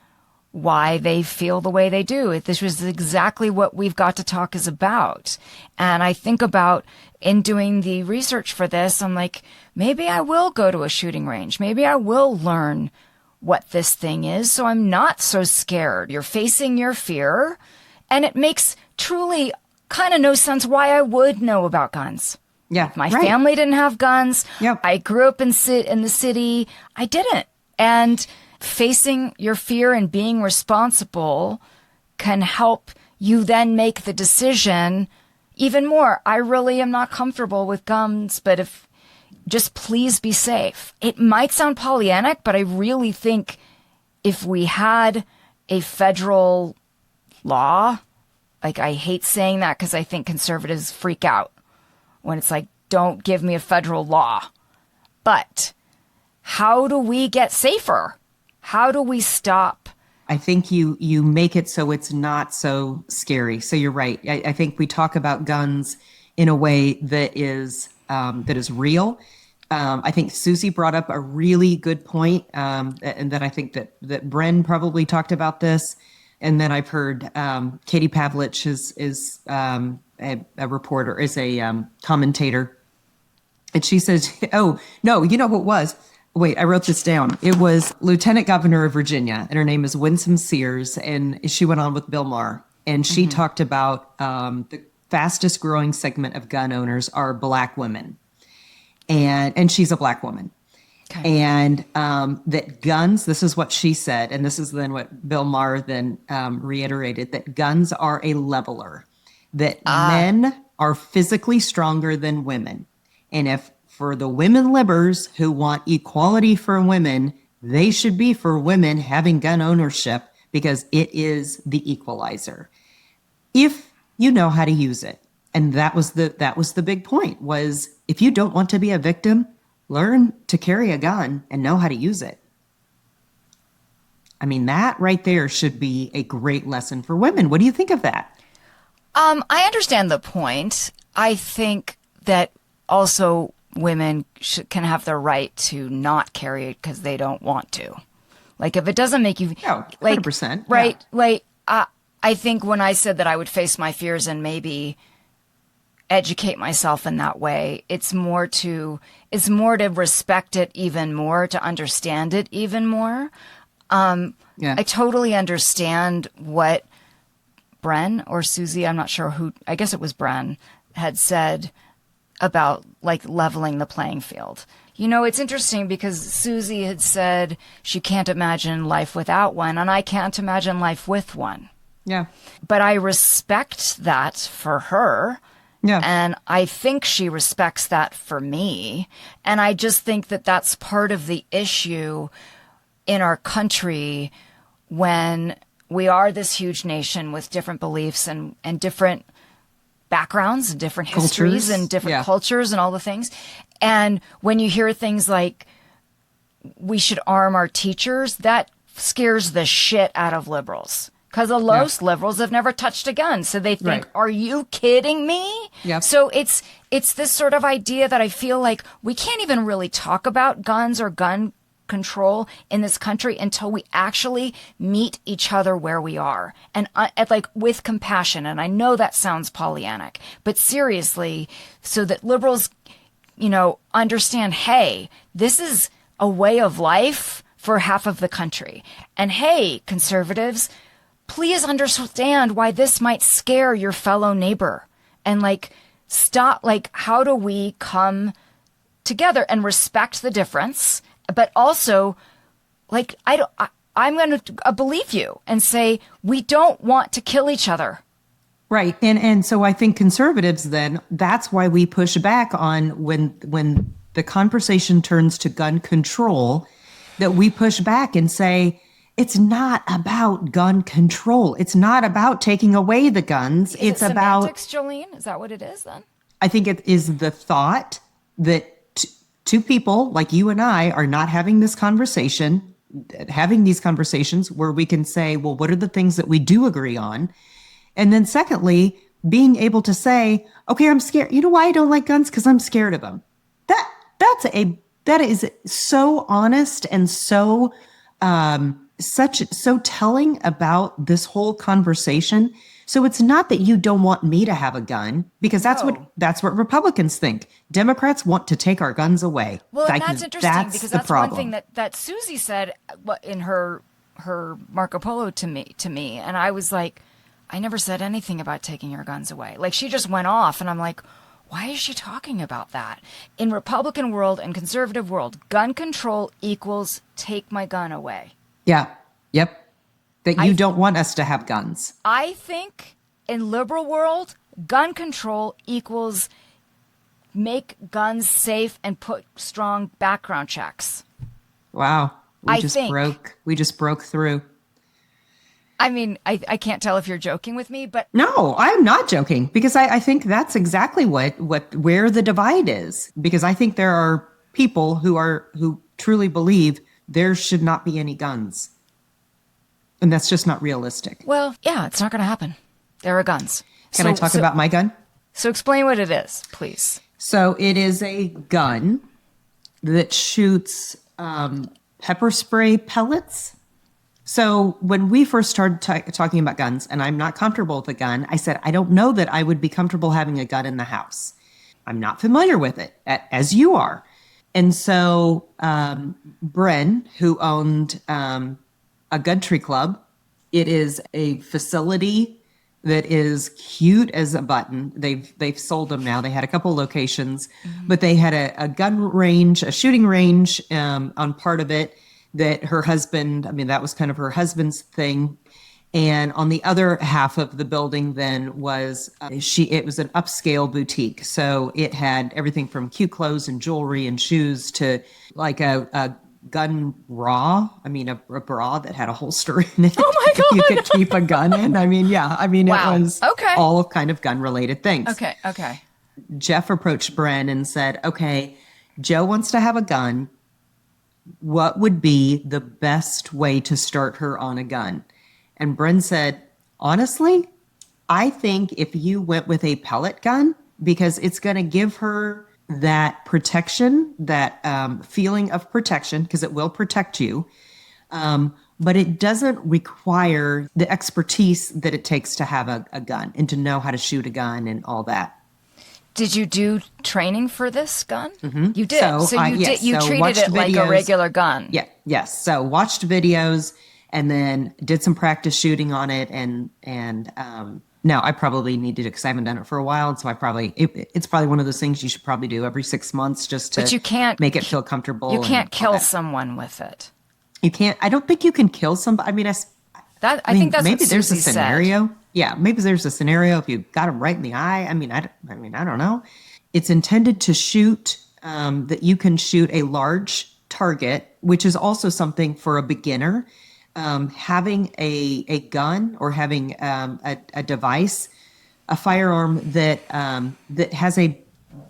why they feel the way they do. This was exactly what We've Got to Talk is about. And I think about, in doing the research for this, I'm like, maybe I will go to a shooting range. Maybe I will learn what this thing is, so I'm not so scared. You're facing your fear, and it makes truly kind of no sense why I would know about guns. Yeah, My family didn't have guns. Yep. I grew up in the city. I didn't. And facing your fear and being responsible can help you then make the decision even more. I really am not comfortable with guns, but just please be safe. It might sound Pollyannic, but I really think if we had a federal law, like, I hate saying that because I think conservatives freak out when it's like, don't give me a federal law. But how do we get safer? How do we stop? I think you make it so it's not so scary. So you're right. I think we talk about guns in a way that is real. I think Susie brought up a really good point, and then I think that Bren probably talked about this. And then I've heard Katie Pavlich is a reporter, is a commentator. And she says, oh, no, you know who it was? Wait, I wrote this down. It was Lieutenant Governor of Virginia, and her name is Winsome Sears, and she went on with Bill Maher. And she talked about the fastest growing segment of gun owners are Black women. And she's a Black woman. Okay. And that guns, this is what she said, and this is then what Bill Maher then reiterated, that guns are a leveler, that men are physically stronger than women. And if for the women libbers who want equality for women, they should be for women having gun ownership because it is the equalizer. If you know how to use it. And that was the big point, was if you don't want to be a victim, learn to carry a gun and know how to use it. I mean, that right there should be a great lesson for women. What do you think of that? I understand the point. I think that also women can have the right to not carry it because they don't want to. Like, if it doesn't make you... Oh, 100%. Right. Yeah. Like, I think when I said that I would face my fears and maybe educate myself in that way, it's more to respect it even more, to understand it even more. I totally understand what Bren or Susie, I'm not sure who, I guess it was Bren, had said about, like, leveling the playing field. You know, it's interesting because Susie had said she can't imagine life without one, and I can't imagine life with one. Yeah. But I respect that for her. Yeah. And I think she respects that for me. And I just think that that's part of the issue in our country when we are this huge nation with different beliefs and different backgrounds and different histories and different cultures and all the things. And when you hear things like we should arm our teachers, that scares the shit out of liberals. Because most liberals have never touched a gun. So they think, are you kidding me? Yep. So it's this sort of idea that I feel like we can't even really talk about guns or gun control in this country until we actually meet each other where we are. And like with compassion. And I know that sounds Pollyannic, but seriously, so that liberals, you know, understand, hey, this is a way of life for half of the country. And hey, conservatives, please understand why this might scare your fellow neighbor. And like, stop, like, how do we come together and respect the difference, but also, like, I'm going to believe you and say, we don't want to kill each other. Right. And so I think conservatives then, that's why we push back on when the conversation turns to gun control, that we push back and say, it's not about gun control. It's not about taking away the guns. Is It's it about, semantics, Jolene? Is that what it is then? I think it is the thought that two people like you and I are not having this conversation, having these conversations where we can say, well, what are the things that we do agree on? And then secondly, being able to say, okay, I'm scared. You know why I don't like guns? Because I'm scared of them. That is so honest and so so telling about this whole conversation. So it's not that you don't want me to have a gun, because that's what Republicans think. Democrats want to take our guns away. Well, and that's interesting because that's problem. one thing that Susie said in her Marco Polo to me, and I was like, I never said anything about taking your guns away. Like, she just went off, and I'm like, why is she talking about that? In Republican world and conservative world, gun control equals take my gun away. Yeah. Yep. That you don't want us to have guns. I think in liberal world, gun control equals make guns safe and put strong background checks. Wow. We just broke through. I mean, I can't tell if you're joking with me, but no, I'm not joking, because I think that's exactly where the divide is. Because I think there are people who truly believe there should not be any guns. And that's just not realistic. Well, yeah, it's not going to happen. There are guns. Can I talk about my gun? So explain what it is, please. So it is a gun that shoots pepper spray pellets. So when we first started talking about guns, and I'm not comfortable with a gun, I said, I don't know that I would be comfortable having a gun in the house. I'm not familiar with it, as you are. And so Bren, who owned a gun tree club, it is a facility that is cute as a button. They've sold them now. They had a couple locations, but they had a gun range, a shooting range on part of it. That her husband, I mean, that was kind of her husband's thing. And on the other half of the building then was, it was an upscale boutique. So it had everything from cute clothes and jewelry and shoes to like a gun bra. I mean, a bra that had a holster in it. Oh my God. You could keep a gun in. I mean, yeah. I mean, wow. It was all kind of gun related things. Okay. Jeff approached Bren and said, okay, Joe wants to have a gun. What would be the best way to start her on a gun? And Bren said, honestly, I think if you went with a pellet gun, because it's going to give her that protection, that feeling of protection, because it will protect you. But it doesn't require the expertise that it takes to have a gun and to know how to shoot a gun and all that. Did you do training for this gun? Mm-hmm. You did. You treated it like a regular gun. Yeah. Yes. So watched videos and then did some practice shooting on it. And now I probably need to, because I haven't done it for a while. And so it's probably one of those things you should probably do every 6 months just to but you can't, make it feel comfortable. You can't kill someone with it. You can't. I don't think you can kill somebody. I mean, I think that's maybe what there's Susie a scenario. said. Yeah, maybe there's a scenario if you got him right in the eye. I mean, I don't know. It's intended to shoot that you can shoot a large target, which is also something for a beginner. Having a gun or having a device, a firearm that has a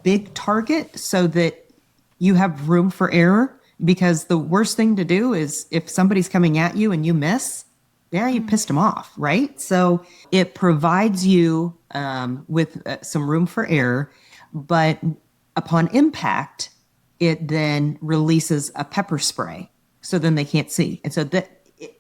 big target, so that you have room for error. Because the worst thing to do is if somebody's coming at you and you miss. Yeah, you pissed them off, right? So it provides you with some room for error, but upon impact, it then releases a pepper spray, so then they can't see. And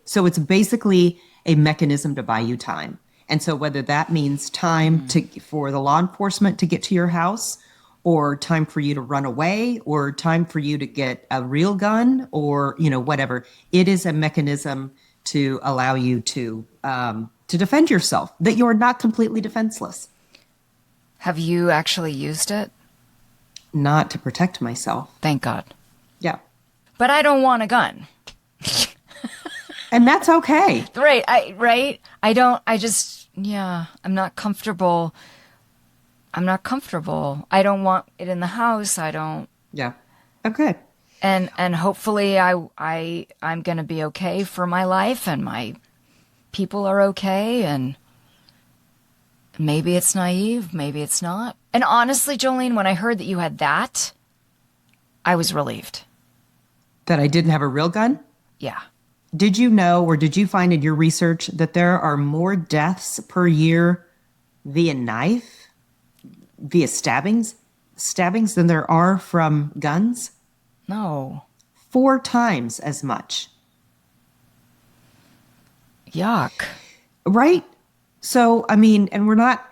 so it's basically a mechanism to buy you time. And so whether that means time for the law enforcement to get to your house, or time for you to run away, or time for you to get a real gun, or whatever, it is a mechanism to allow you to defend yourself, that you're not completely defenseless. Have you actually used it? Not to protect myself. Thank God. Yeah. But I don't want a gun. And that's okay. Right. I Yeah, I'm not comfortable. I don't want it in the house. I don't. Yeah. Okay. And hopefully I'm going to be okay for my life and my people are okay, and maybe it's naive, maybe it's not. And honestly, Jolene, when I heard that you had that, I was relieved. That I didn't have a real gun? Yeah. Did you know, or did you find in your research that there are more deaths per year via knife, via stabbings than there are from guns? No. 4 times as much. Yuck. Right? So, I mean, and we're not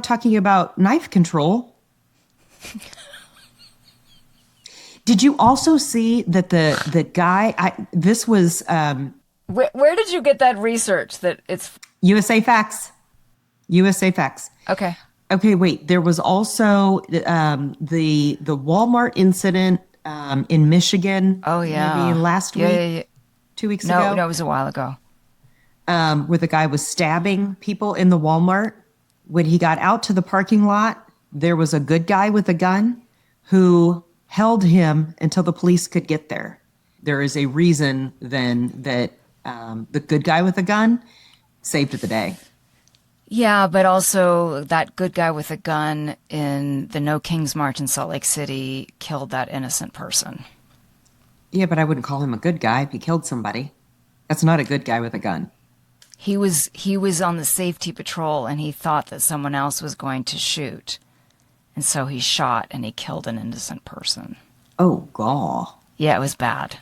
talking about knife control. Did you also see that the guy, this was Where did you get that research that it's USA Facts. USA Facts. okay? Okay, wait. There was also the Walmart incident in Michigan. Oh yeah. Maybe last week, Yeah. 2 weeks ago. No, it was a while ago. Where the guy was stabbing people in the Walmart. When he got out to the parking lot, there was a good guy with a gun who held him until the police could get there. There is a reason then that the good guy with a gun saved the day. Yeah, but also that good guy with a gun in the No Kings March in Salt Lake City killed that innocent person. Yeah, but I wouldn't call him a good guy if he killed somebody. That's not a good guy with a gun. He was on the safety patrol and he thought that someone else was going to shoot. And so he shot and he killed an innocent person. Oh, gaw. Yeah, it was bad.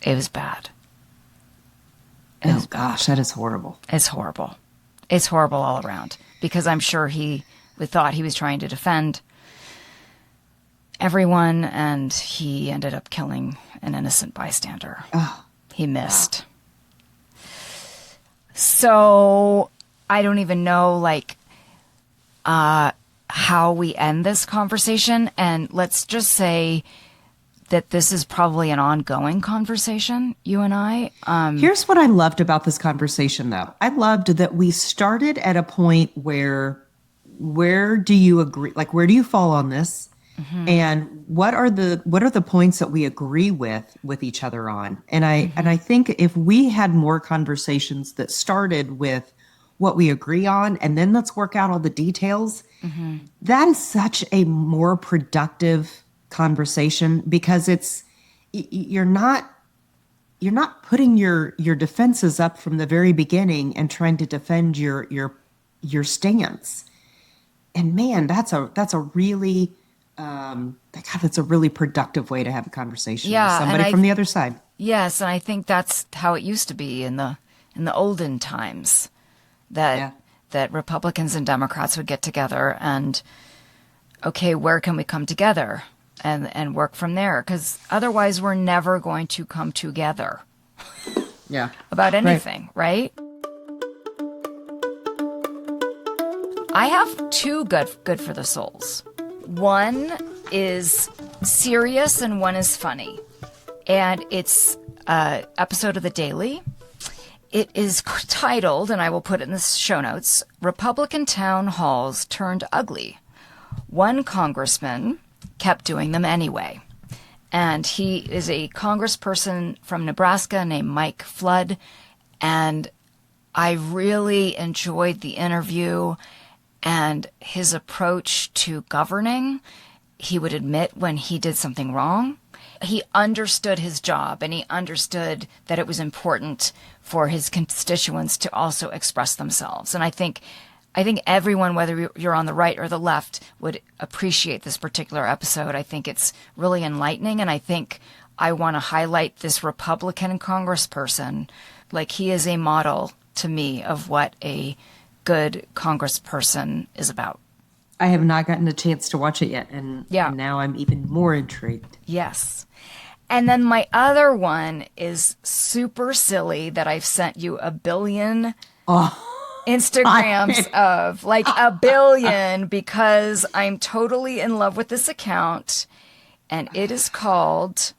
It was bad. Oh, gosh, that is horrible. It's horrible. It's horrible all around because I'm sure he thought he was trying to defend everyone and he ended up killing an innocent bystander. Oh, he missed. Wow. So I don't even know how we end this conversation. And let's just say that this is probably an ongoing conversation, you and I. Here's what I loved about this conversation, though. I loved that we started at a point where do you agree? Like, where do you fall on this? Mm-hmm. And what are the points that we agree with each other on? And I think if we had more conversations that started with what we agree on, and then let's work out all the details, mm-hmm. that is such a more productive conversation because you're not putting your defenses up from the very beginning and trying to defend your stance. And man, that's a really that's a really productive way to have a conversation with somebody from the other side. Yes, and I think that's how it used to be in the olden times that Republicans and Democrats would get together and okay, where can we come together and work from there? Because otherwise we're never going to come together. Yeah. About anything, right? I have 2 good for the souls. One is serious and one is funny. And it's an episode of The Daily. It is titled, and I will put it in the show notes, Republican Town Halls Turned Ugly. One congressman kept doing them anyway. And he is a congressperson from Nebraska named Mike Flood. And I really enjoyed the interview and his approach to governing. He would admit when he did something wrong. He understood his job and he understood that it was important for his constituents to also express themselves. And I think everyone, whether you're on the right or the left, would appreciate this particular episode. I think it's really enlightening, and I think I want to highlight this Republican congressperson. Like, he is a model to me of what a good congressperson is about. I have not gotten a chance to watch it yet, and now I'm even more intrigued. Yes. And then my other one is super silly that I've sent you a billion Instagrams of, like a billion, because I'm totally in love with this account, and it is called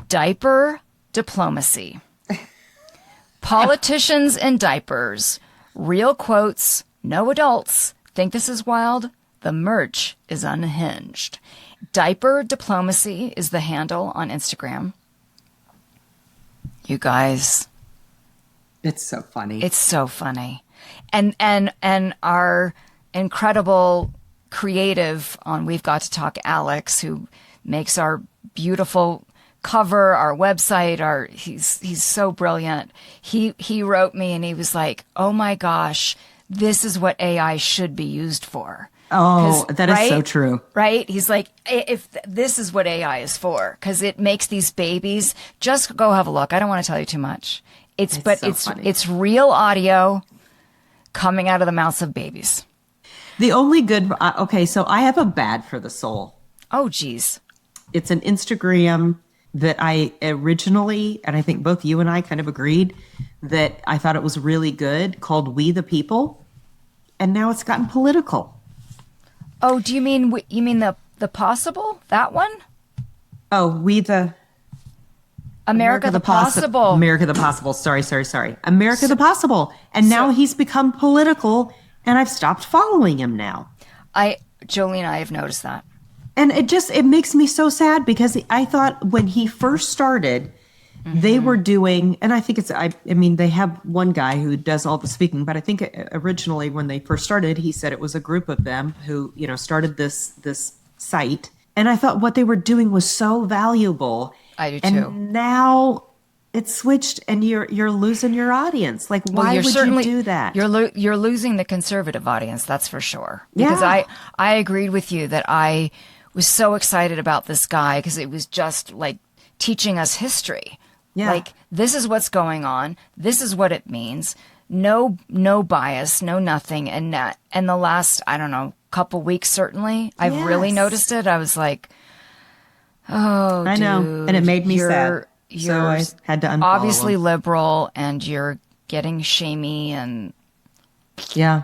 Diaper Diplomacy. Politicians in diapers Real quotes, no adults. Think this is wild? The merch is unhinged. Diaper Diplomacy is the handle on Instagram. You guys, It's so funny. it's so funny. And our incredible creative on We've Got to Talk, Alex, who makes our beautiful cover, our website, he's so brilliant. He wrote me and he was like, "Oh my gosh, this is what AI should be used for." Oh, that is right? so true. Right? He's like, if this is what AI is for, because it makes these babies. Just go have a look. I don't want to tell you too much. It's funny. real audio coming out of the mouths of babies. The only good, okay, so I have a bad for the soul. Oh, geez. It's an Instagram that I originally, and I think both you and I kind of agreed that I thought it was really good, called We the People. And now it's gotten political. Oh, do you mean the possible, that one? Oh, America the Possible. America the Possible. Sorry. America the Possible. And now he's become political, and I've stopped following him now. Jolene, I have noticed that. And it makes me so sad because I thought when he first started, they were doing, and I think I mean, they have one guy who does all the speaking, but I think originally when they first started, he said it was a group of them who, started this site. And I thought what they were doing was so valuable. I do and too. Now it's switched and you're losing your audience. Like, why would you do that? You're losing the conservative audience, that's for sure. Because I agreed with you that I was so excited about this guy because it was just like teaching us history. Yeah. Like, this is what's going on. This is what it means. No bias, no nothing. And the last, I don't know, couple weeks, certainly, I've really noticed it. I was like, oh, I know. dude, And it made me sad. You're So I had to unfollow obviously him. liberal and you're getting shamey and Yeah.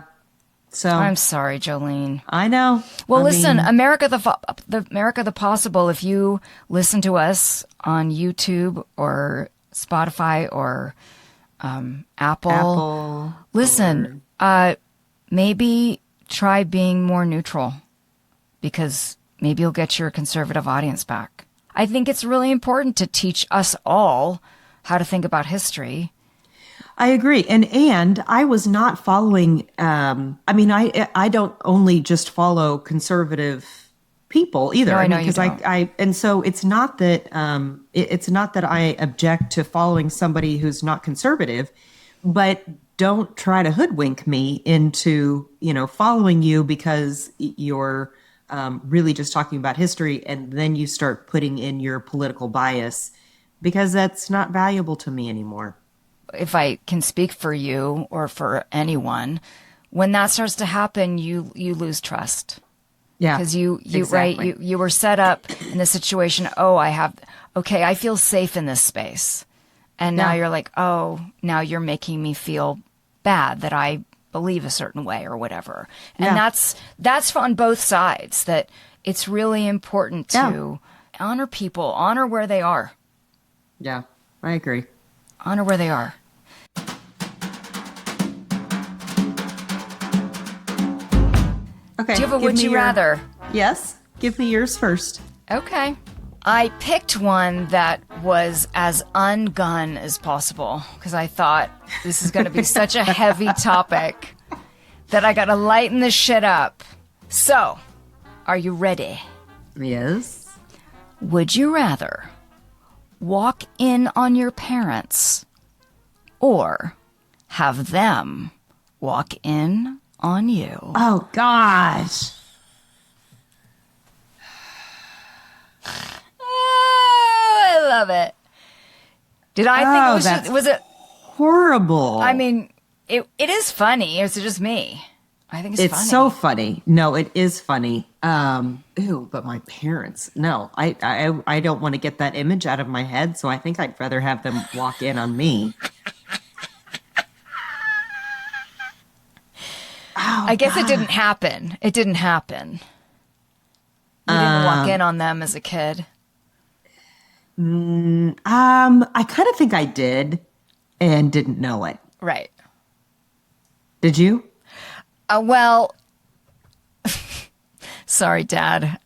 So I'm sorry, Jolene. I know. Well, I listen, mean, America the Possible. If you listen to us on YouTube or Spotify or Apple, listen. Maybe try being more neutral, because maybe you'll get your conservative audience back. I think it's really important to teach us all how to think about history. I agree. And I was not following, I mean, I don't only just follow conservative people either. No, I know you because don't. and so it's not that, it's not that I object to following somebody who's not conservative, but don't try to hoodwink me into, following you because you're really just talking about history. And then you start putting in your political bias, because that's not valuable to me anymore. If I can speak for you or for anyone, when that starts to happen, you lose trust. Yeah. Because you exactly. right, you were set up in a situation. Oh, I feel safe in this space. And now you're like, oh, now you're making me feel bad that I believe a certain way or whatever. And that's on both sides, that it's really important to honor people, honor where they are. Yeah, I agree. Honor where they are. Okay. Do you have a give would me you rather? Yes. Give me yours first. Okay. I picked one that was as ungun as possible because I thought this is going to be such a heavy topic that I got to lighten this shit up. So, are you ready? Yes. Would you rather walk in on your parents or have them walk in on you? Oh, gosh. Oh, I love it. Did I think was it horrible? I mean, it is funny. Is it just me? I think it's funny. It's so funny. No, it is funny. Ew, but my parents. No, I don't want to get that image out of my head, so I think I'd rather have them walk in on me. Oh, I guess God. it didn't happen. It didn't happen. You didn't walk in on them as a kid. I kind of think I did and didn't know it. Right. Did you? Well, sorry, Dad.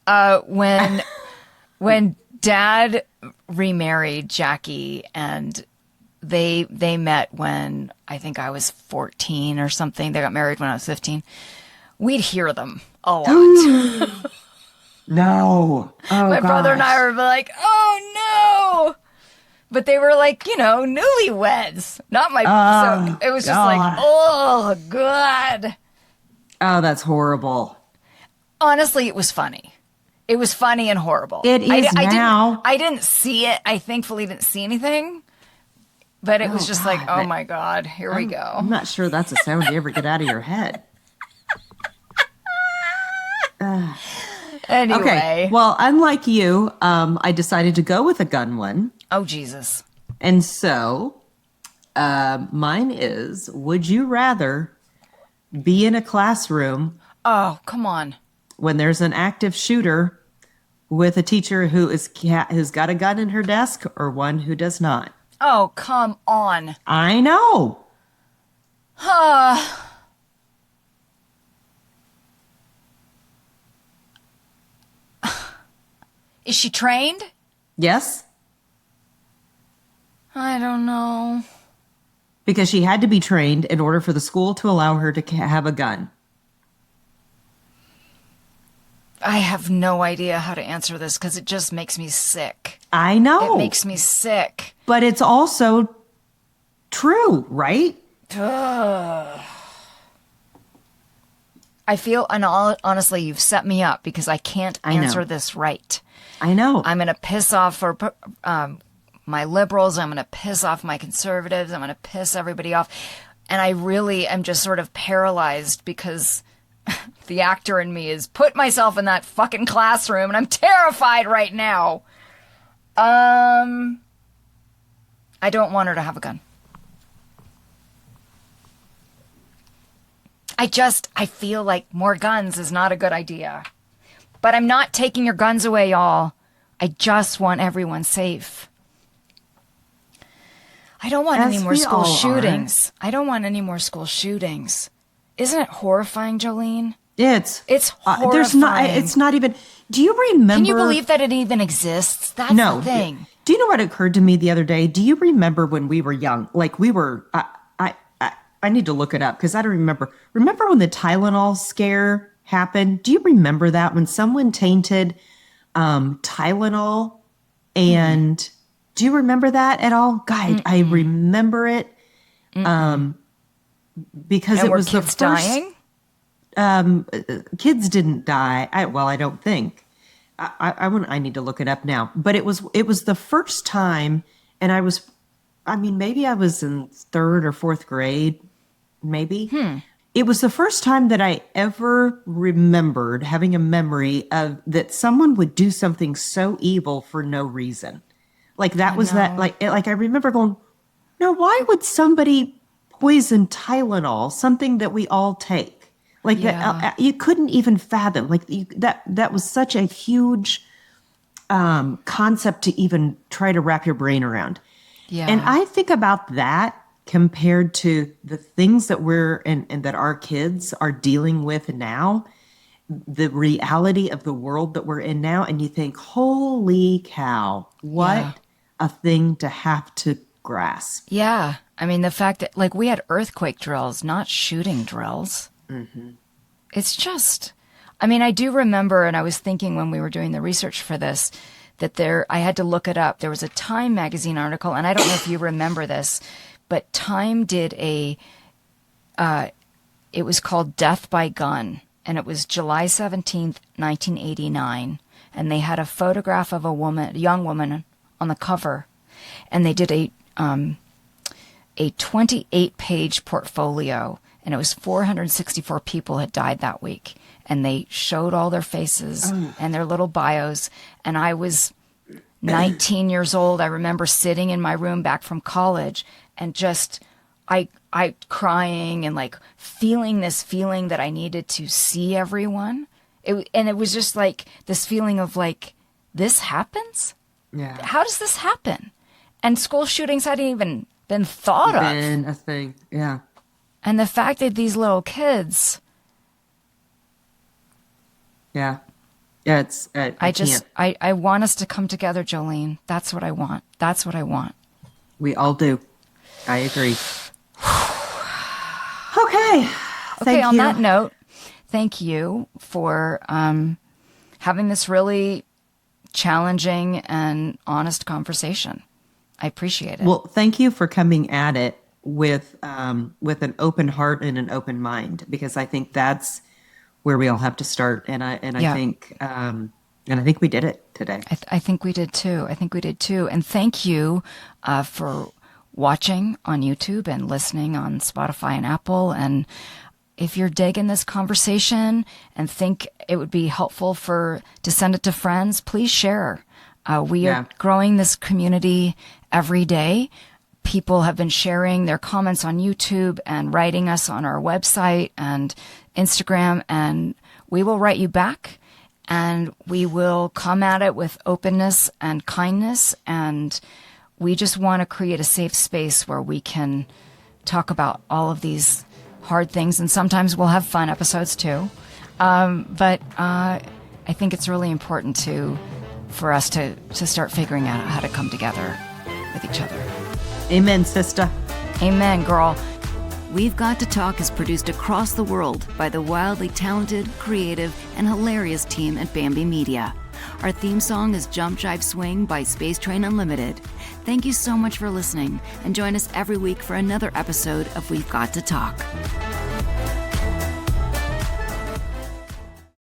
When Dad remarried Jackie, and they met when I think I was 14 or something. They got married when I was 15. We'd hear them a lot. No. Oh, My brother and I were like, oh no. But they were like, newlyweds. Not my. So it was just like, oh, God. Oh, that's horrible. Honestly, it was funny. It was funny and horrible. It is now. I didn't see it. I thankfully didn't see anything. But it was just like, oh my God, here we go. I'm not sure that's a sound you ever get out of your head. Anyway. Okay. Well, unlike you, I decided to go with a gun one. Oh, Jesus. And so mine is, would you rather be in a classroom Oh, come on. when there's an active shooter with a teacher who's got a gun in her desk, or one who does not? Oh, come on. I know. Is she trained? Yes, I don't know. because she had to be trained in order for the school to allow her to have a gun. I have no idea how to answer this because it just makes me sick. I know. It makes me sick. But it's also true, right? Ugh. I feel, and honestly, you've set me up because I can't answer this right. I know. I'm going to piss off my liberals. I'm going to piss off my conservatives. I'm going to piss everybody off. And I really am just sort of paralyzed because the actor in me is put myself in that fucking classroom and I'm terrified right now. I don't want her to have a gun. I feel like more guns is not a good idea. But I'm not taking your guns away, y'all. I just want everyone safe. I don't want any more school shootings. I don't want any more school shootings. Isn't it horrifying, Jolene? It's horrifying. It's not even. Do you remember? Can you believe that it even exists? That's the thing. Do you know what occurred to me the other day? Do you remember when we were young? Like we were. I need to look it up because I don't remember. Remember when the Tylenol scare happened? Do you remember that when someone tainted Tylenol? And do you remember that at all? God, I remember it because it was the first. Dying? Kids didn't die. I don't think. I need to look it up now. But it was the first time, and maybe I was in 3rd or 4th grade, maybe. It was the first time that I ever remembered having a memory of that someone would do something so evil for no reason. Like that was that, like I remember going, no, why would somebody poison Tylenol, something that we all take? Like that, you couldn't even fathom. Like that was such a huge concept to even try to wrap your brain around. Yeah. And I think about that compared to the things that we're and that our kids are dealing with now, the reality of the world that we're in now, and you think, holy cow, what a thing to have to grasp. Yeah. I mean, the fact that, like, we had earthquake drills, not shooting drills. Mm-hmm. It's just, I mean, I do remember, and I was thinking when we were doing the research for this, that I had to look it up. There was a Time magazine article, and I don't know if you remember this, but Time did it was called Death by Gun, and it was July 17th, 1989, and they had a photograph of a young woman on the cover, and they did a 28-page portfolio, and it was 464 people had died that week. And they showed all their faces and their little bios. And I was 19 years old. I remember sitting in my room back from college and just, I crying and like feeling this feeling that I needed to see everyone. And it was just like this feeling of like, this happens? Yeah. How does this happen? And school shootings hadn't even been thought of. Been a thing, yeah. And the fact that these little kids, Yeah. Yeah, it's, I want us to come together, Jolene. That's what I want. That's what I want. we all do. I agree. Okay. Okay, on you. that note, thank you for having this really challenging and honest conversation. I appreciate it. Well, thank you for coming at it with an open heart and an open mind, because I think that's where we all have to start. And I think we did it today. I think we did too. I think we did too. And thank you for watching on YouTube and listening on Spotify and Apple. And if you're digging this conversation and think it would be helpful to send it to friends, please share. We are growing this community every day. People have been sharing their comments on YouTube and writing us on our website and Instagram, and we will write you back, and we will come at it with openness and kindness. And we just want to create a safe space where we can talk about all of these hard things, and sometimes we'll have fun episodes too. But I think it's really important for us to start figuring out how to come together with each other. Amen, sister. Amen, girl. We've Got to Talk is produced across the world by the wildly talented, creative, and hilarious team at Bambi Media. Our theme song is Jump Jive Swing by Space Train Unlimited. Thank you so much for listening, and join us every week for another episode of We've Got to Talk.